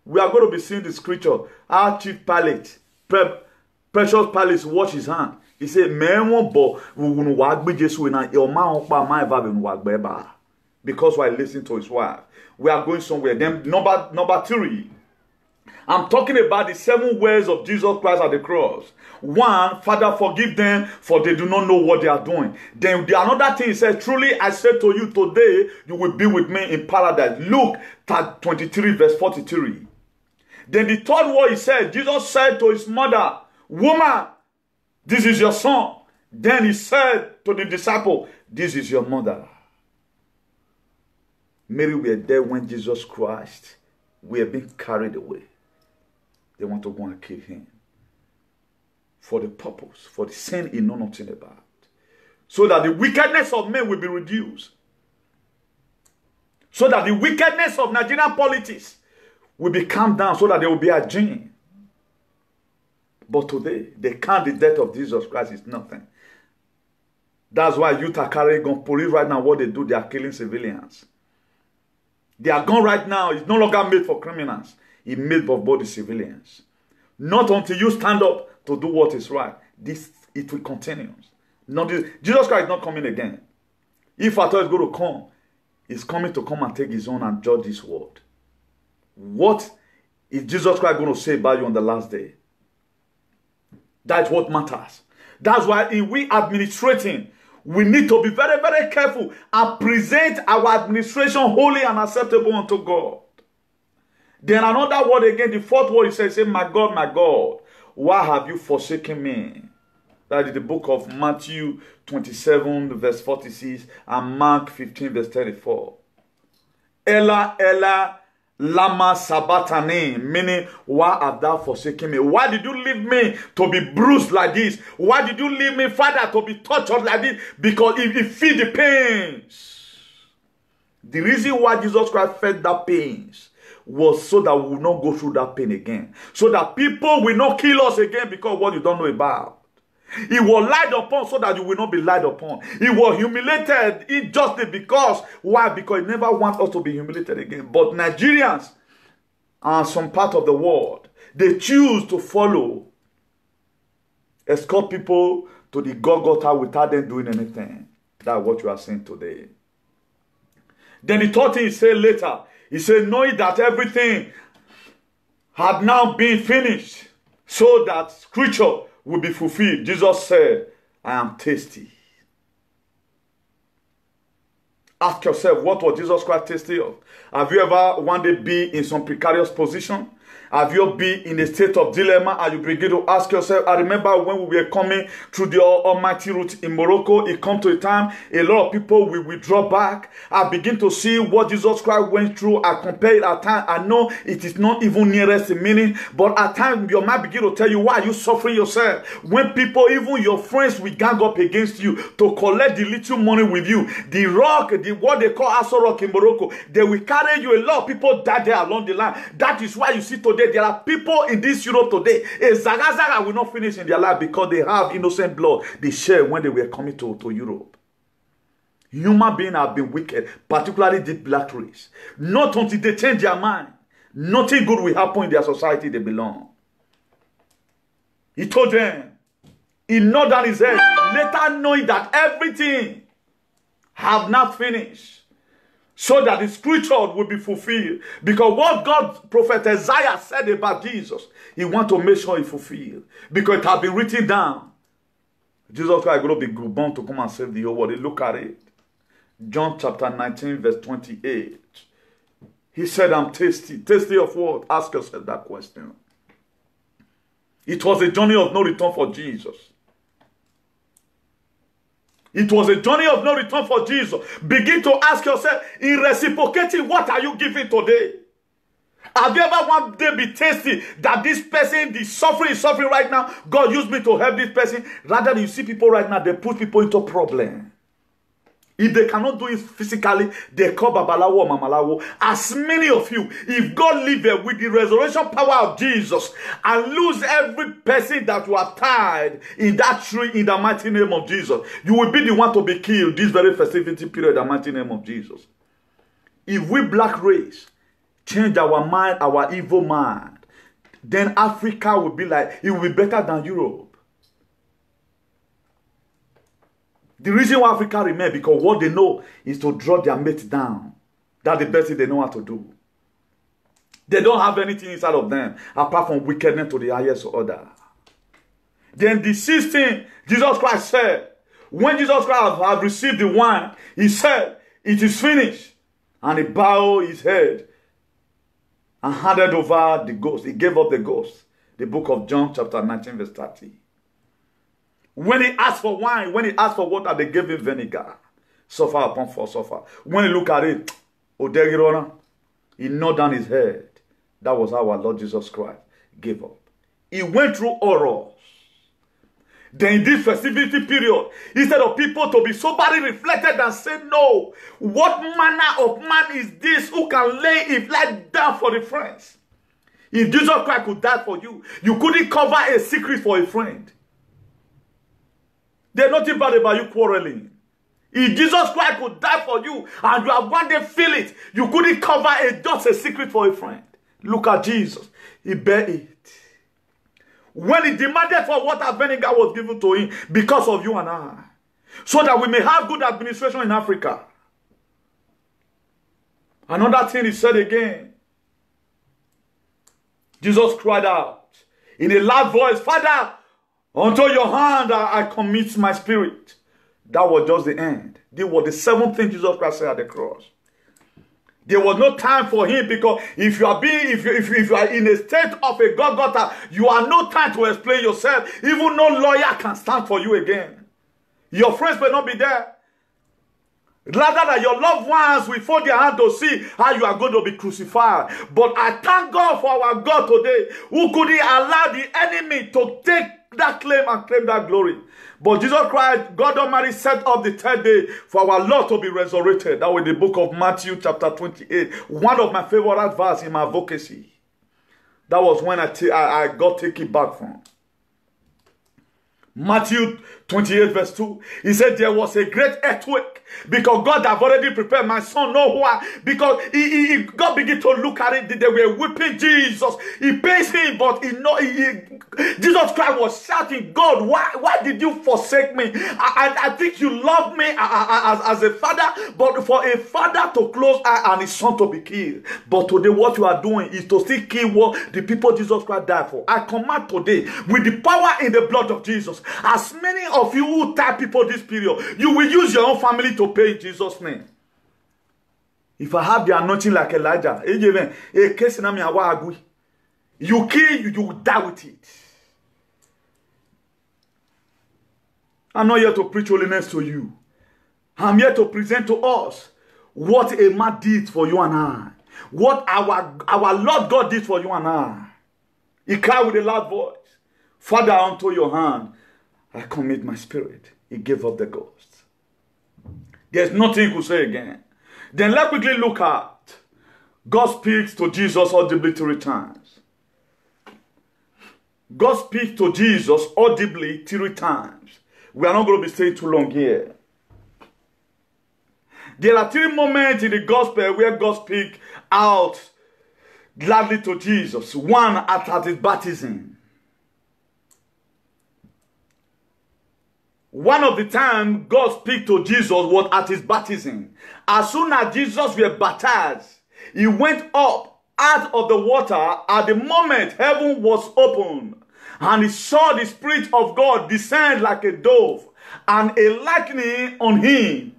We are going to be seeing the scripture. Our chief Pilate, Precious Pilate, wash his hand. He said, "Men won't bo wunu wagbe Jesu na your man okpa man eva be wagbe ba." Because while listening to his wife, we are going somewhere. Then number 3. I'm talking about the 7 words of Jesus Christ at the cross. 1, Father, forgive them, for they do not know what they are doing. Then the another thing he said, truly I say to you today, you will be with me in paradise. Luke 23 verse 43. Then the 3rd word he said, Jesus said to his mother, woman, this is your son. Then he said to the disciple, this is your mother. Mary were there when Jesus Christ were being carried away. They want to go and kill him. For the purpose, for the sin he know nothing about. So that the wickedness of men will be reduced. So that the wickedness of Nigerian politics will be calmed down, so that there will be a change. But today, they count the death of Jesus Christ is nothing. That's why youth are carrying on police right now. What they do, they are killing civilians. They are gone right now. It's no longer made for criminals. It's made for both the civilians. Not until you stand up to do what is right. It will continue. Jesus Christ is not coming again. If at all is going to come, he's coming to come and take his own and judge this world. What is Jesus Christ going to say about you on the last day? That's what matters. That's why if we administrating, we need to be very, very careful and present our administration holy and acceptable unto God. Then another word again, the 4th word, he says, my God, why have you forsaken me? That is the book of Matthew 27 verse 46 and Mark 15 verse 34. Ella, Ella, lama sabatani, meaning, why have thou forsaken me? Why did you leave me to be bruised like this? Why did you leave me, Father, to be tortured like this? Because if you feel the pains. The reason why Jesus Christ felt that pains was so that we will not go through that pain again. So that people will not kill us again because of what you don't know about. He was lied upon so that you will not be lied upon. He was humiliated unjustly because, why? Because he never wants us to be humiliated again. But Nigerians and some part of the world, they choose to follow, escort people to the Golgotha without them doing anything. That's what you are seeing today. Then the 3rd thing he said later, he said, knowing that everything had now been finished, so that scripture will be fulfilled. Jesus said, I am thirsty. Ask yourself, what was Jesus Christ thirsty of? Have you ever one day been in some precarious position? Have you been in a state of dilemma and you begin to ask yourself, I remember when we were coming through the Almighty route in Morocco, it come to a time, a lot of people will withdraw back. I begin to see what Jesus Christ went through. I compare it at times. I know it is not even nearest the meaning, but at times your mind begin to tell you, why are you suffering yourself? When people, even your friends, will gang up against you to collect the little money with you. The rock, what they call Aso Rock in Morocco, they will carry you. A lot of people die there along the line. That is why you see today, there are people in this Europe today, a Zaga will not finish in their life because they have innocent blood they shared when they were coming to Europe. Human beings have been wicked, particularly the black race. Not until they change their mind, nothing good will happen in their society they belong. He told them, he nodded on his head, later knowing that everything have not finished, so that the scripture will be fulfilled. Because what God, prophet Isaiah said about Jesus, he wants to make sure he fulfilled. Because it has been written down. Jesus Christ is going to be born to come and save the whole world. Look at it. John chapter 19 verse 28. He said, I'm thirsty. Thirsty of what? Ask yourself that question. It was a journey of no return for Jesus. It was a journey of no return for Jesus. Begin to ask yourself, in reciprocating, what are you giving today? Have you ever one day be tasty that this person, the suffering is suffering right now, God used me to help this person? Rather than you see people right now, they put people into problem. If they cannot do it physically, they call Babalawo or Mamalawo. As many of you, if God live there with the resurrection power of Jesus and lose every person that you are tied in that tree in the mighty name of Jesus, you will be the one to be killed this very festivity period in the mighty name of Jesus. If we black race change our mind, our evil mind, then Africa will be like, it will be better than Europe. The reason why Africa remain, because what they know is to draw their mate down. That's the best thing they know how to do. They don't have anything inside of them apart from wickedness to the highest order. Then the 16th, Jesus Christ said, when Jesus Christ had received the wine, he said, it is finished. And he bowed his head and handed over the ghost. He gave up the ghost. The book of John chapter 19 verse 30. When he asked for wine, when he asked for water, they gave him vinegar. Suffer upon for suffer. When he looked at it, he knelt down his head. That was how our Lord Jesus Christ gave up. He went through horrors. Then in this festivity period, instead of people to be soberly reflected and say, no, what manner of man is this who can lay his life down for the friends? If Jesus Christ could die for you, you couldn't cover a secret for a friend. There's nothing bad about you quarreling. If Jesus Christ could die for you and you have one day feel it, you couldn't cover just a secret for a friend. Look at Jesus. He bare it. When he demanded for water, vinegar was given to him because of you and I. So that we may have good administration in Africa. Another thing he said again. Jesus cried out in a loud voice, Father, unto your hand I commit my spirit. That was just the end. This was the seventh thing Jesus Christ said at the cross. There was no time for him, because if you are in a state of a Golgotha, you have no time to explain yourself. Even no lawyer can stand for you again. Your friends may not be there. Rather than your loved ones will fold their hand to see how you are going to be crucified. But I thank God for our God today, who could he allow the enemy to take that claim and claim that glory. But Jesus Christ, God Almighty, set up the third day for our Lord to be resurrected. That was the book of Matthew chapter 28. One of my favorite verses in my advocacy. That was when I got taken back from. Matthew 28 verse 2. He said there was a great earthquake because God have already prepared my son. No why? Because God began to look at it. They were whipping Jesus. He pays him, but Jesus Christ was shouting, God, why did you forsake me? I think you love me as a father, but for a father to close eye and his son to be killed. But today what you are doing is to still kill what the people Jesus Christ died for. I command today, with the power in the blood of Jesus, as many of you who tie people this period, you will use your own family to pay in Jesus' name. If I have the anointing like Elijah, you kill, you die with it. I'm not here to preach holiness to you. I'm here to present to us what a man did for you and I. What our Lord God did for you and I. He cried with a loud voice, Father, unto your hand I commit my spirit. He gave up the ghost. There's nothing he could say again. Then let's quickly look at God speaks to Jesus audibly 3 times. God speaks to Jesus audibly 3 times. We are not going to be staying too long here. There are 3 moments in the gospel where God speaks out gladly to Jesus. One at his baptism. One of the times God speaks to Jesus was at his baptism. As soon as Jesus was baptized, he went up out of the water. At the moment, heaven was opened, and he saw the Spirit of God descend like a dove, and a lightning on him.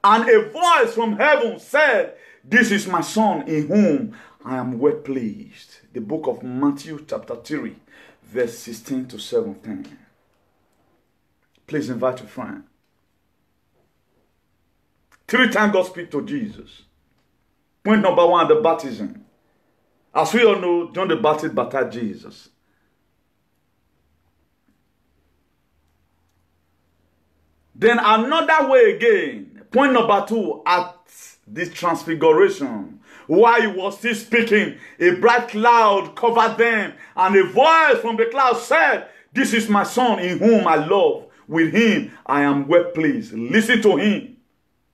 And a voice from heaven said, This is my Son, in whom I am well pleased. The book of Matthew chapter 3, verse 16 to 17. Please invite your friend. 3 times God speaks to Jesus. Point number 1, the baptism. As we all know, John the Baptist baptized Jesus. Then another way again, point number 2, at this transfiguration, while he was still speaking, a bright cloud covered them, and a voice from the cloud said, This is my Son, in whom I love. With him I am well pleased. Listen to him.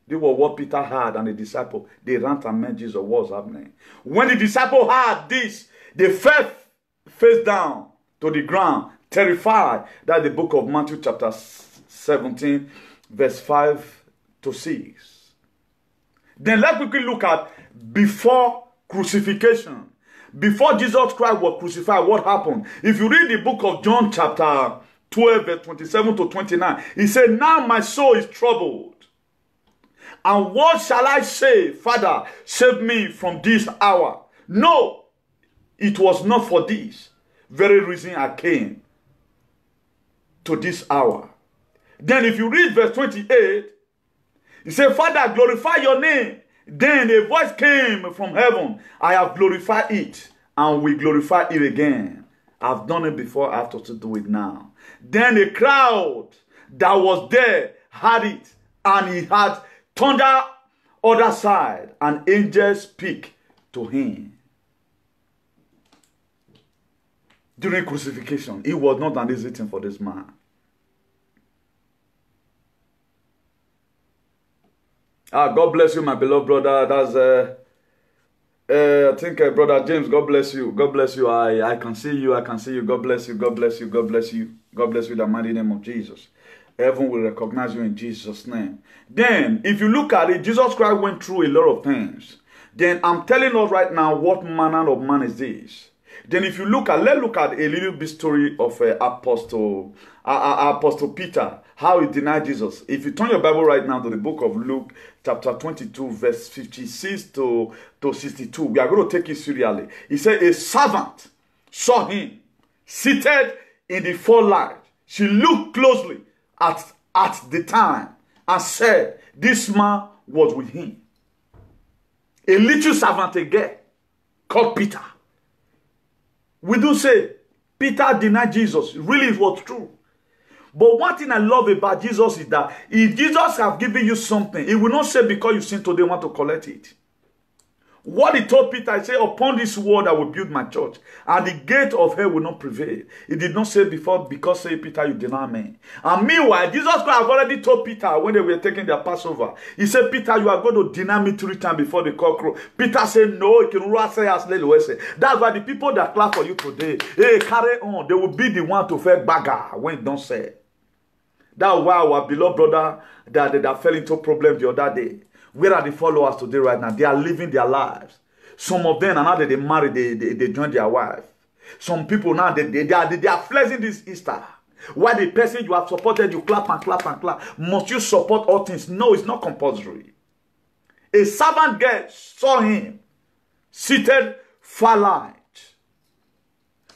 This was what Peter heard, and the disciple, they ran and met Jesus. What was happening? When the disciple heard this, they fell face down to the ground, terrified. That's the book of Matthew chapter 17, verse 5 to 6. Then let's quickly look at before crucifixion. Before Jesus Christ was crucified, what happened? If you read the book of John chapter 12, verse 27 to 29, he said, now my soul is troubled. And what shall I say? Father, save me from this hour. No, it was not for this very reason I came to this hour. Then if you read verse 28, he said, Father, glorify your name. Then a voice came from heaven. I have glorified it, and we glorify it again. I've done it before, I have to do it now. Then a crowd that was there had it, and he had thunder other side, and angels speak to him. During crucifixion, it was not an easy thing for this man. God bless you, my beloved brother. That's I think brother James. God bless you. God bless you. I can see you. I can see you. God bless you. God bless you. God bless you. God bless you in the mighty name of Jesus. Heaven will recognize you in Jesus' name. Then, if you look at it, Jesus Christ went through a lot of things. Then I'm telling us right now, what manner of man is this? Then if you look at, let's look at a little bit story of Apostle Peter, how he denied Jesus. If you turn your Bible right now to the book of Luke, chapter 22, verse 56 to 62, we are going to take it seriously. He said, a servant saw him seated in the firelight. She looked closely at the time and said, this man was with him. A little servant again called Peter. We do say Peter denied Jesus. Really, it was true. But one thing I love about Jesus is that if Jesus have given you something, he will not say because you sin today want to collect it. What he told Peter, he said, upon this word I will build my church, and the gate of hell will not prevail. He did not say before, because say, Peter, you deny me. And meanwhile, Jesus Christ have already told Peter when they were taking their Passover, he said, Peter, you are going to deny me 3 times before the cock crow. Peter said, no, that's why the people that clap for you today, hey, carry on, they will be the one to fake bagger when you don't say. That's why our beloved brother that fell into problem the other day. Where are the followers today right now? They are living their lives. Some of them, and now that they marry, they join their wife. Some people now, they are flexing this Easter. Why the person you have supported, you clap and clap and clap. Must you support all things? No, it's not compulsory. A servant girl saw him seated firelight.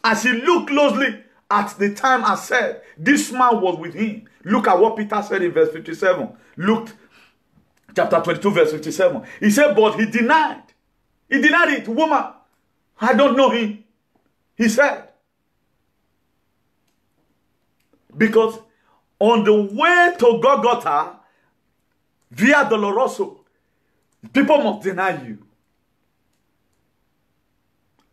As he looked closely at the time and said, this man was with him. Look at what Peter said in verse 57. Luke chapter 22, verse 57. He said, but he denied. He denied it. Woman, I don't know him. He said. Because on the way to Golgotha, Via Dolorosa, people must deny you.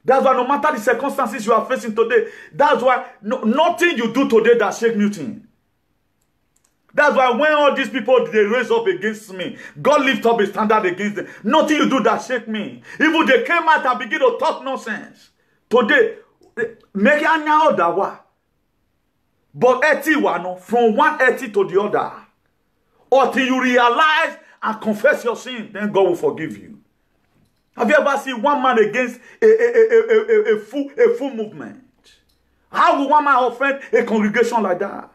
That's why no matter the circumstances you are facing today, that's why nothing you do today that shake Newton. That's why when all these people, they raise up against me, God lift up a standard against them. Nothing you do that shake me. Even they came out and begin to talk nonsense. Today, make anya odawa. But from one etty to the other. Until you realize and confess your sin, then God will forgive you. Have you ever seen one man against a full movement? How will one man offend a congregation like that?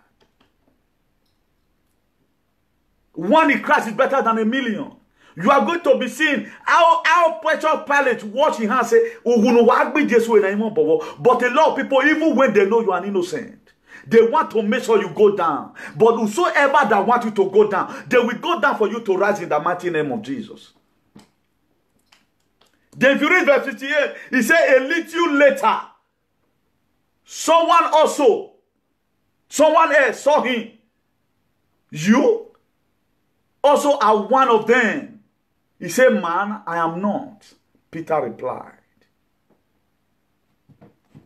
One in Christ is better than 1,000,000. You are going to be seeing how Precious Pilate watch in hand say, but a lot of people, even when they know you are innocent, they want to make sure you go down. But whosoever that want you to go down, they will go down for you to rise in the mighty name of Jesus. Then if you read verse 58, he said, a little later, someone else saw him. You also are one of them. He said, man, I am not. Peter replied.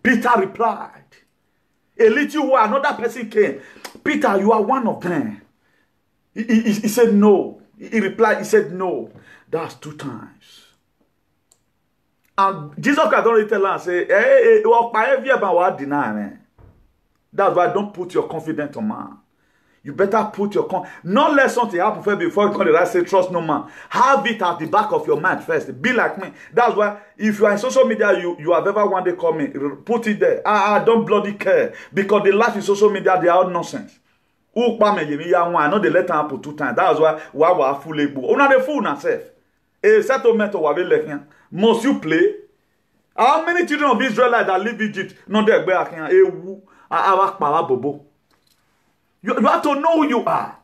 Peter replied. A little while, another person came. Peter, you are one of them. He said, no. He replied, he said, no. That's 2 times. And Jesus Christ already tell us, say, deny. That's why don't put your confidence on man. You better put your not let something happen first before you come to say trust no man. Have it at the back of your mind first. Be like me. That's why if you are in social media, you have ever one day call me, put it there. I don't bloody care. Because the life in social media, they are all nonsense. I know they let them happen 2 times. That's why we are full able. Una the fool na self. A settlement of Wabe. Must you play? How many children of Israelites that live in Egypt? No, they're back here. You have to know who you are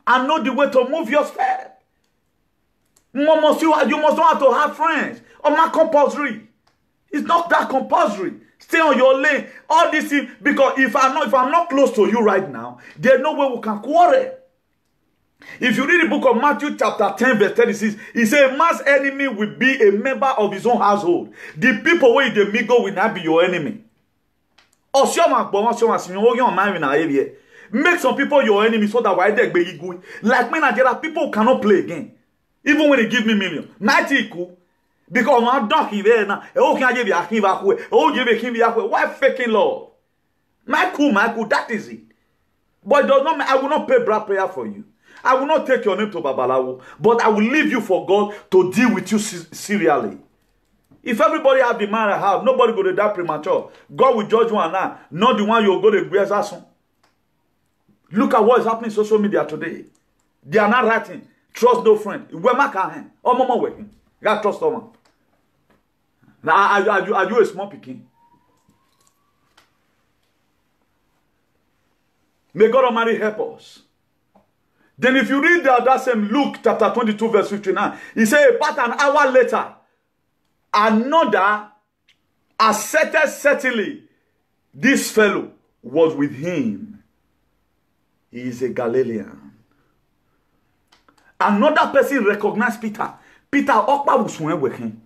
and know the way to move your step. You must know how to have friends. Or not compulsory. It's not that compulsory. Stay on your lane. All this thing, because if I'm not close to you right now, there's no way we can quarrel. If you read the book of Matthew chapter 10 verse 36, it says, man's enemy will be a member of his own household. The people where they mingle will not be your enemy. Make some people your enemy so that why they be good. Like me, Nigeria, people cannot play again. Even when they give me million. Because I'm not here now. Oh, can I give you a king? Oh, give a king. Why faking love? My cool, that is it. But it does not mean I will not pay blood prayer for you. I will not take your name to Babalawo, but I will leave you for God to deal with you serially. If everybody have the man I have, nobody go to die premature. God will judge one now, not the one you go to Gwezason. Look at what is happening in social media today. They are not writing, trust no friend. Where my car? Oh, mama working. You got trust someone. Now, are you a small picking? May God Almighty help us. Then if you read that same Luke chapter 22 verse 59, he said about an hour later, another asserted certainly this fellow was with him. He is a Galilean. Another person recognized Peter. Peter, Okpa was working.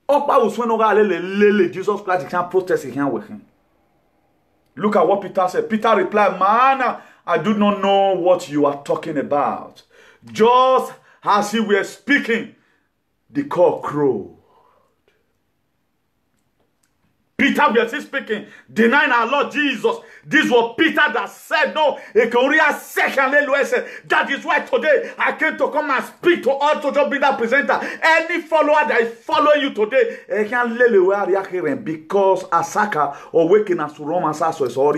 Okpa was when Jesus Christ can protest him working. Look at what Peter said. Peter replied, man, I do not know what you are talking about. Just as he were speaking, the cock crowed. Peter was still speaking, denying our Lord Jesus. This was Peter that said, no, that is why today I came to come and speak to all social media presenter. Any follower that is following you today, because Asaka or waking us to Roman Sasso or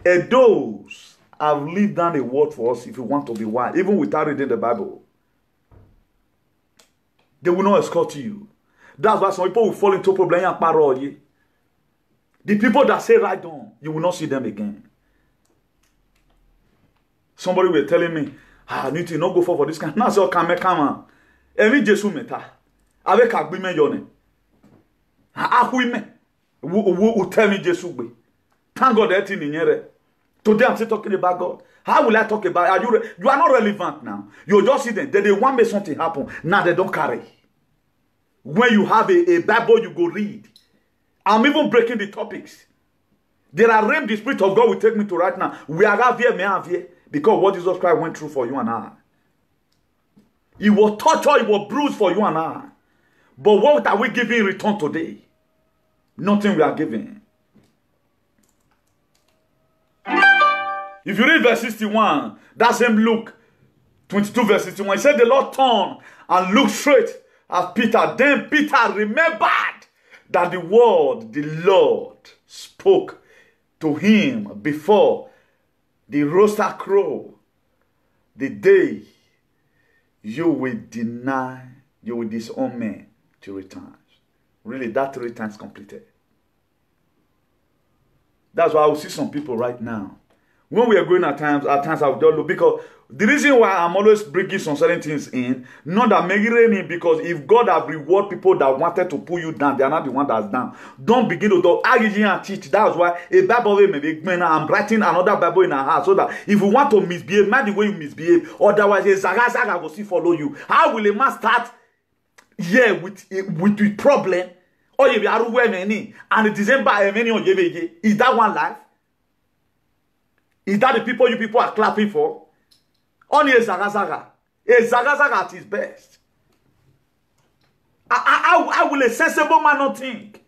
and those have laid down a word for us if you want to be wise, even without reading the Bible. They will not escort you. That's why some people will fall into problem and parole. The people that say right on, you will not see them again. Somebody were telling me, I need to not go for this kind. Now so come on. Every Jesus meta. Avec agreement yone. Who tell me Jesus be. Thank God that in here. Today I'm still talking about God. How will I talk about you are not relevant now. You're just sitting. They want me something happen. Now they don't carry. When you have a Bible, you go read. I'm even breaking the topics. There are realms the Spirit of God will take me to right now. We are here, because what Jesus Christ went through for you and I. He was tortured, he was bruised for you and I. But what are we giving in return today? Nothing we are giving. If you read verse 61, that's same Luke 22 verse 61. He said the Lord turned and looked straight at Peter. Then Peter remembered that the word the Lord spoke to him before the rooster crow, the day you will deny, you will disown me 3 times. Really, that 3 times completed. That's why I will see some people right now. When we are going at times I will just look, because the reason why I'm always bringing some certain things in, not that making it, because if God have reward people that wanted to pull you down, they are not the one that's down. Don't begin to do argue and teach. That's why a Bible may be, I'm writing another Bible in our heart, so that if you want to misbehave, mind the way you misbehave, otherwise a zaga will still follow you. How will a man start with the problem? Or you are and the December is that one life? Is that the people you people are clapping for? Only a zagazaga. A zagazaga at his best. I will a sensible man not think?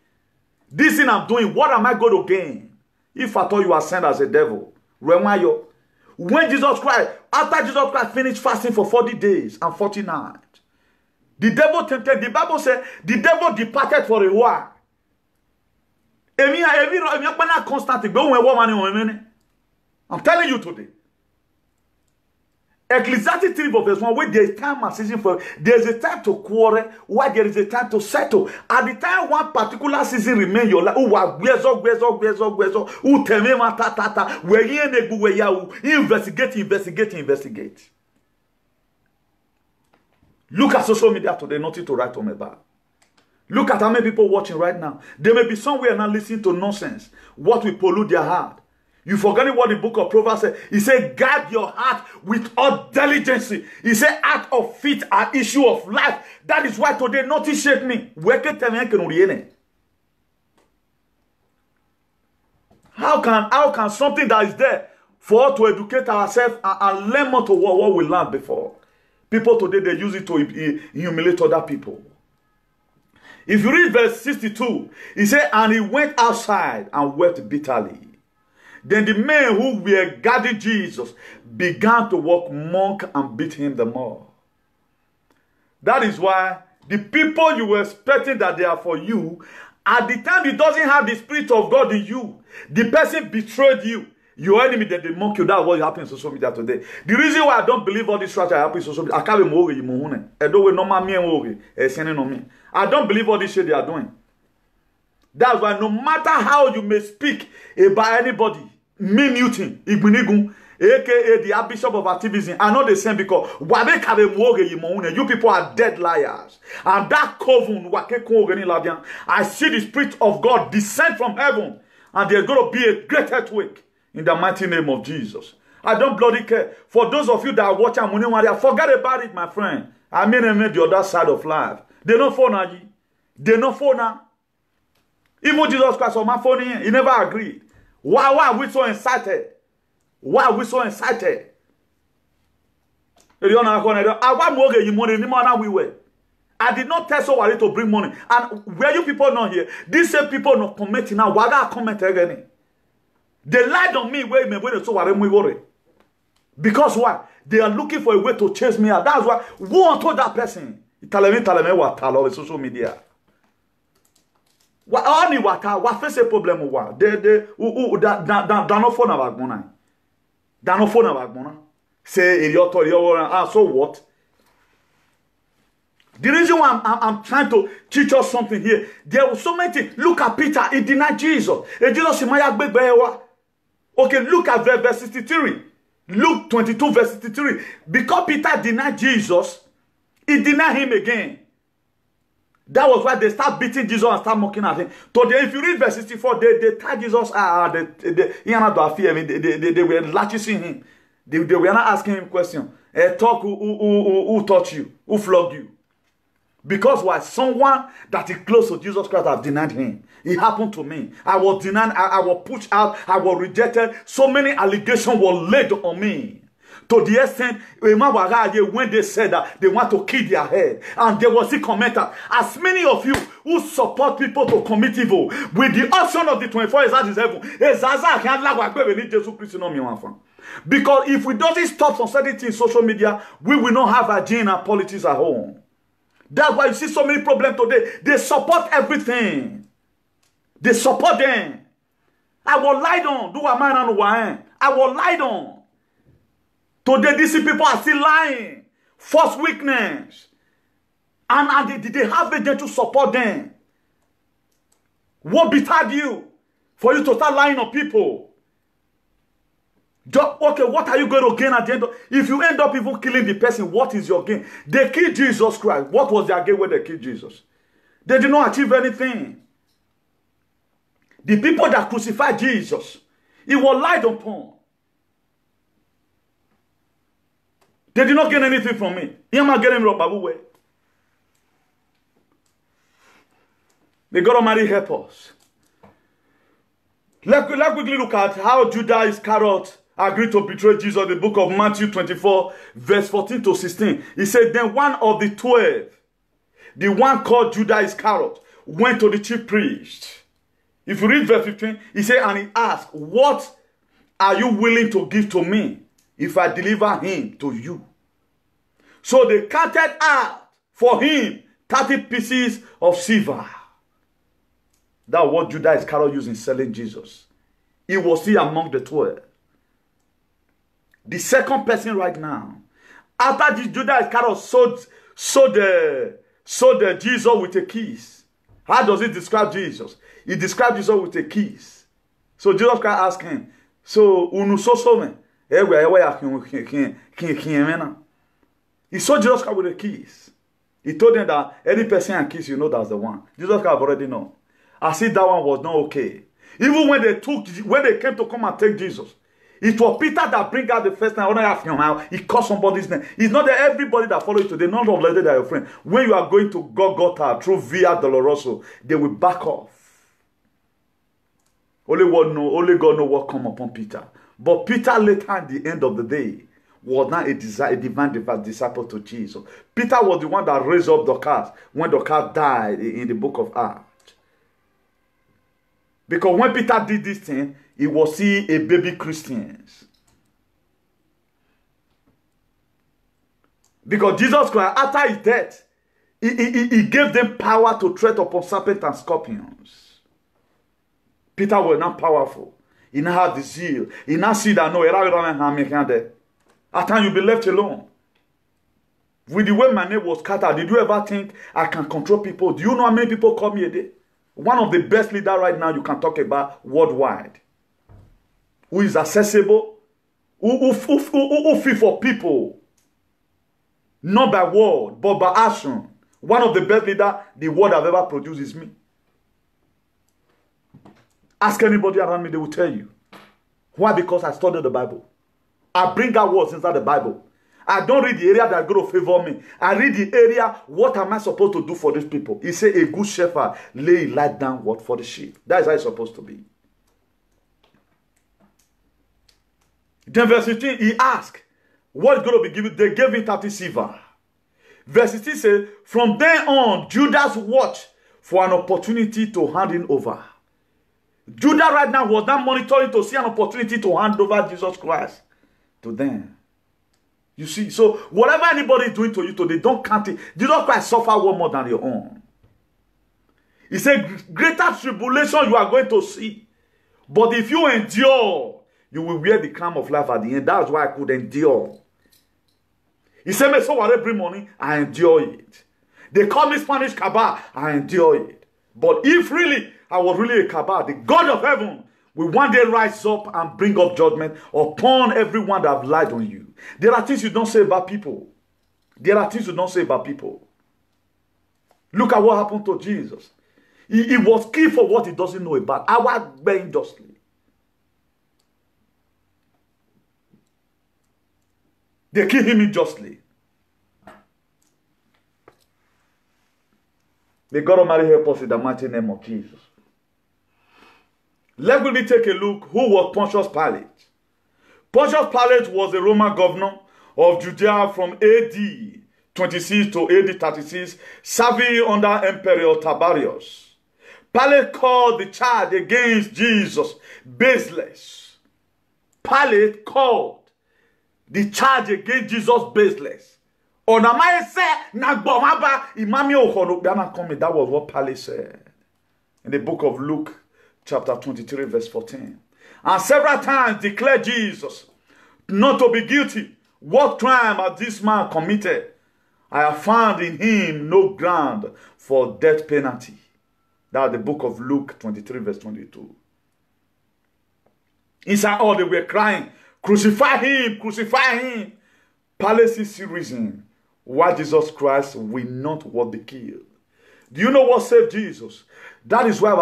This thing I'm doing, what am I going to gain? If I thought you are sent as a devil, When Jesus Christ, after Jesus Christ finished fasting for 40 days and 40 nights, the devil tempted, the Bible said, the devil departed for a while. I'm telling you today. Ecclesiastes 3 verse 1, where there is time and season for, there is a time to quarrel, why there is a time to settle. At the time one particular season remain your life, investigate. Look at social media today, nothing to write home about. Look at how many people watching right now. They may be somewhere now listening to nonsense. What will pollute their heart? You forgetting what the book of Proverbs said? He said, guard your heart with all diligence. He said, out of faith an issue of life. That is why today nothing shake me. How can something that is there for us to educate ourselves and learn more to what we learned before? People today, they use it to humiliate other people. If you read verse 62, he said, and he went outside and wept bitterly. Then the men who were guarding Jesus began to walk monk and beat him the more. That is why the people you were expecting that they are for you, at the time it doesn't have the Spirit of God in you. The person betrayed you. Your enemy, that they mock you. That's what happened in social media today. The reason why I don't believe all this strategy happens in social media, I can't I don't believe all this shit they are doing. That's why no matter how you may speak about anybody, me Newton, Igbunigun, aka the Archbishop of activism, are not the same because you people are dead liars. And that coven, I see the Spirit of God descend from heaven, and there's going to be a great earthquake in the mighty name of Jesus. I don't bloody care. For those of you that are watching, forget about it, my friend. I mean, the other side of life. They don't phone now. They don't phone now. Even Jesus Christ on my phone, he never agreed. Why are we so excited? Why are we so excited? I did not tell somebody to bring money. And where you people not here, these same people not commenting now. Why are comment again? They lied on me when they saw what worry. Because why? They are looking for a way to chase me out. That's why. Who told that person? Tell me what tell on social media. What face a problem what? They no phone about money. They no phone about money. Say so what? The reason why I'm trying to teach us something here, there was so many things. Look at Peter, he denied Jesus. Okay, look at verse 63. Luke 22 verse 63. Because Peter denied Jesus, he denied him again. That was why they start beating Jesus and start mocking at him. Today, if you read verse 64, they tied Jesus, they were latching him. They were not asking him questions. Talk who taught you, who flogged you. Because why? Someone that is close to Jesus Christ have denied him. It happened to me. I was denied, I was pushed out, I was rejected. So many allegations were laid on me. To the extent, when they said that they want to kill their head. And there was a commenter. As many of you who support people to commit evil, with the option of the 24 is heaven, because if we don't stop from certain things in social media, we will not have agenda and politics at home. That's why you see so many problems today. They support everything. They support them. I will lie down. Do a man and wine. I will lie down. Today, these people are still lying. False weakness. And they have agent to support them. What bettered you for you to start lying on people? Okay, what are you going to gain at the end of? If you end up even killing the person, what is your gain? They killed Jesus Christ. What was their gain when they killed Jesus? They did not achieve anything. The people that crucified Jesus, he was lied upon. They did not gain anything from me. May God Almighty help us. Let's quickly look at how Judas Iscariot agreed to betray Jesus in the book of Matthew 24, verse 14 to 16. He said, then one of the 12, the one called Judas Iscariot, went to the chief priest. If you read verse 15, he said, and he asked, what are you willing to give to me if I deliver him to you? So they counted out for him 30 pieces of silver. That's what Judas Iscariot used in selling Jesus. He was still among the 12. The second person right now, after this Judas Iscariot sold Jesus with a kiss. How does he describe Jesus? He described Jesus with a kiss. So Jesus Christ asked him, so unu so me? He saw Jesus Christ with a kiss. He told them that any person can kiss, you know that's the one. Jesus Christ already know. I see that one was not okay. Even when they came to come and take Jesus, it was Peter that bring out the first time. He called somebody's name. It's not that everybody that follow you today, none of them are your friend. When you are going to Golgotha through Via Dolorosa, they will back off. Only God know what come upon Peter. But Peter later at the end of the day was not a divine disciple to Jesus. Peter was the one that raised up Dorcas when Dorcas died in the book of Acts. Because when Peter did this thing, he was still a baby Christians. Because Jesus Christ, after his death, he gave them power to tread upon serpents and scorpions. Peter was not powerful. He now had the zeal. He now see that no, at times you'll be left alone. With the way my name was scattered, did you ever think I can control people? Do you know how many people call me a day? One of the best leaders right now you can talk about worldwide. Who is accessible, who feel for people. Not by word, but by action. One of the best leaders the world have ever produced is me. Ask anybody around me, they will tell you. Why? Because I studied the Bible. I bring out words inside the Bible. I don't read the area that going to favor me. I read the area, what am I supposed to do for these people? He said, a good shepherd lay his life down what for the sheep. That is how it's supposed to be. Then verse 15, he asked, what is going to be given? They gave him 30 silver. Verse 16 says, from then on, Judas watched for an opportunity to hand him over. Judas right now was not monitoring to see an opportunity to hand over Jesus Christ to them. You see, so whatever anybody is doing to you today, don't count it. Jesus Christ suffer one more than your own. He said, greater tribulation you are going to see. But if you endure, you will wear the crown of life at the end. That's why I could endure. He said, so what I bring money, I endure it. They call me Spanish cabal, I endure it. But if really I was really a cabal, the God of heaven will one day rise up and bring up judgment upon everyone that have lied on you. There are things you don't say about people. There are things you don't say about people. Look at what happened to Jesus. He was killed for what he doesn't know about. Our being justly. They killed him unjustly. May God Almighty help us in the mighty name of Jesus. Let me take a look. Who was Pontius Pilate? Pontius Pilate was a Roman governor of Judea from AD 26 to AD 36, serving under Emperor Tiberius. Pilate called the charge against Jesus baseless. Pilate called the charge against Jesus baseless. That was what Pilate said in the book of Luke, chapter 23, verse 14. And several times declared Jesus not to be guilty. What crime has this man committed? I have found in him no ground for death penalty. That's the book of Luke 23, verse 22. Inside all they were crying, crucify him, crucify him. Pilate sees reason why Jesus Christ will not want be killed. Do you know what saved Jesus? That is why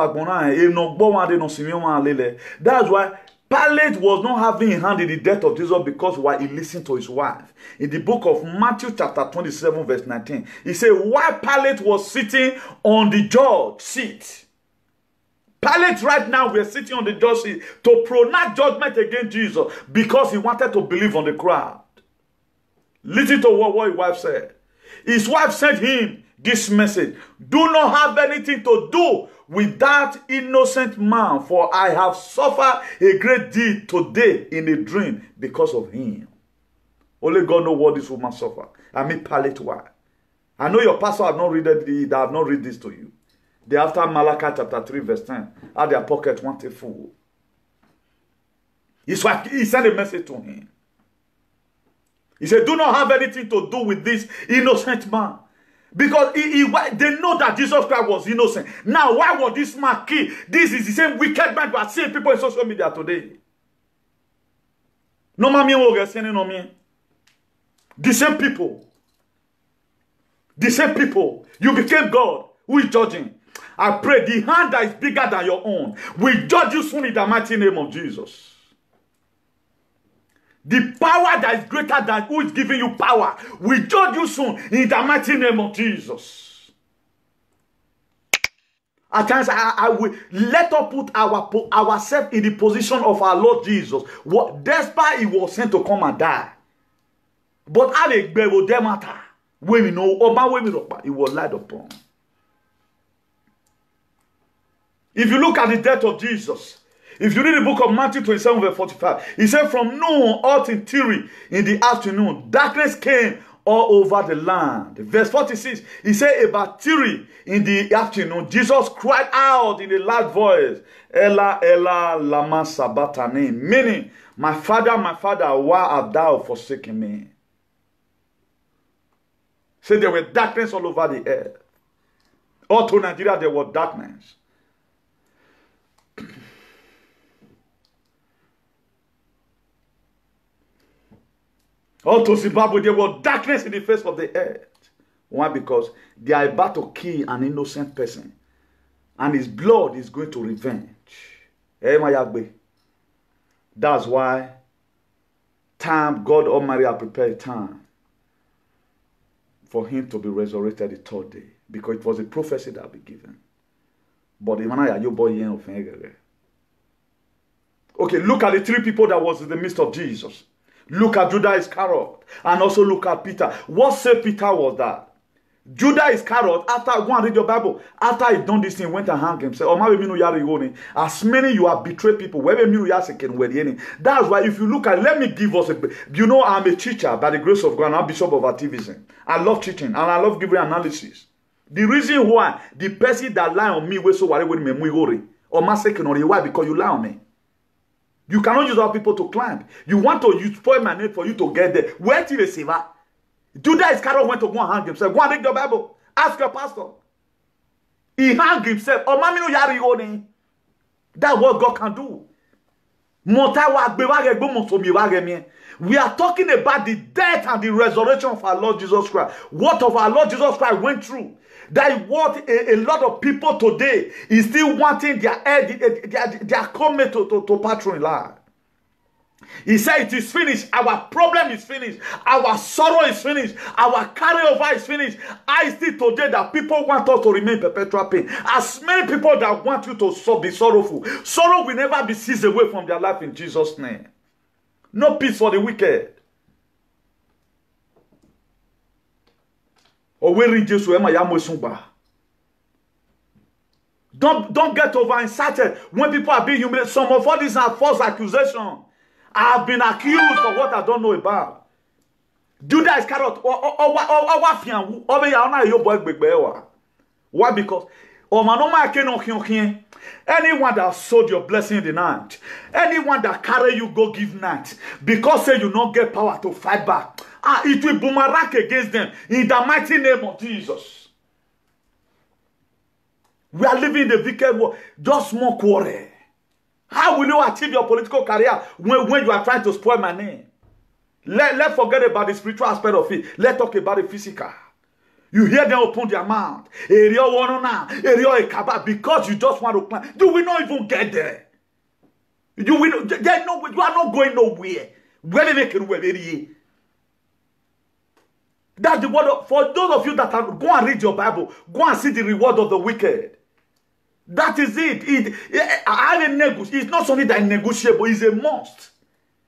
that's why Pilate was not having in hand in the death of Jesus because why he listened to his wife. In the book of Matthew chapter 27 verse 19, he said, why Pilate was sitting on the judge seat. Pilate right now we are sitting on the judge seat to pronounce judgment against Jesus because he wanted to believe on the crowd. Listen to what his wife said. his wife sent him this message. Do not have anything to do with that innocent man, for I have suffered a great deal today in a dream because of him. Only God knows what this woman suffered. I mean, palate why. I know your pastor have not read it, have not read this to you. They after Malachi chapter 3 verse 10, out their pocket want a fool. His wife, he sent a message to him. He said, do not have anything to do with this innocent man. Because they know that Jesus Christ was innocent. Now, why was this man killed? This is the same wicked man we are seeing people in social media today. No mami no me. The same people. The same people. You became God. Who is judging? I pray the hand that is bigger than your own will judge you soon in the mighty name of Jesus. The power that is greater than who is giving you power will judge you soon in the mighty name of Jesus. At times, I will let us put ourselves in the position of our Lord Jesus. Despite he was sent to come and die. But I will matter. When we know, he was lied upon. If you look at the death of Jesus, if you read the book of Matthew 27 verse 45, he said from noon until 3 in the afternoon, darkness came all over the land. Verse 46, he said about 3 in the afternoon, Jesus cried out in a loud voice, Ella, Ella, lama sabachthani, meaning, my father, why have thou forsaken me? So there was darkness all over the earth. All through Nigeria, there was darkness. All to Zimbabwe, there was darkness in the face of the earth. Why? Because they are about to kill an innocent person. And his blood is going to revenge. That's why God Almighty has prepared time for him to be resurrected the 3rd day. Because it was a prophecy that will be given. But okay, look at the 3 people that was in the midst of Jesus. Look at Judas Iscariot and also look at Peter. What saved Peter was that Judas Iscariot, after go and read your Bible, after he done this thing, went and hung himself. As many you have betrayed people, that's why if you look at, let me give us a, you know, I'm a teacher by the grace of God. I'm Bishop of Activism. I love teaching and I love giving analysis. The reason why the person that lie on me was so worried with me, or my second or why? Because you lie on me. You cannot use other people to climb. You want to spoil my name for you to get there. Where till they see that? Judas Iscariot went to go and hang himself. Go and read your Bible. Ask your pastor. He hung himself. That's what God can do. We are talking about the death and the resurrection of our Lord Jesus Christ. What of our Lord Jesus Christ went through. That what a lot of people today is still wanting their coming to patron in life. He said it is finished. Our problem is finished. Our sorrow is finished. Our carryover is finished. I see today that people want us to remain perpetual pain. As many people that want you to be sorrowful. Sorrow will never be seized away from their life in Jesus' name. No peace for the wicked. Don't get over-incited when people are being humiliated. Some of all these are false accusations. I have been accused for what I don't know about. Judas Iscariot. Why? Because anyone that sold your blessing in the night, anyone that carry you go give night, because say you not get power to fight back, it will boomerang against them in the mighty name of Jesus. We are living in the wicked world. Just more quarrel. How will you achieve your political career when you are trying to spoil my name? Let's forget about the spiritual aspect of it. Let's talk about the physical. You hear them open their mouth. Because you just want to plan. You will not even get there. You are not going nowhere. That's the word for those of you that are, go and read your Bible. Go and see the reward of the wicked. That is it. It's not something that is negotiable. It's a must.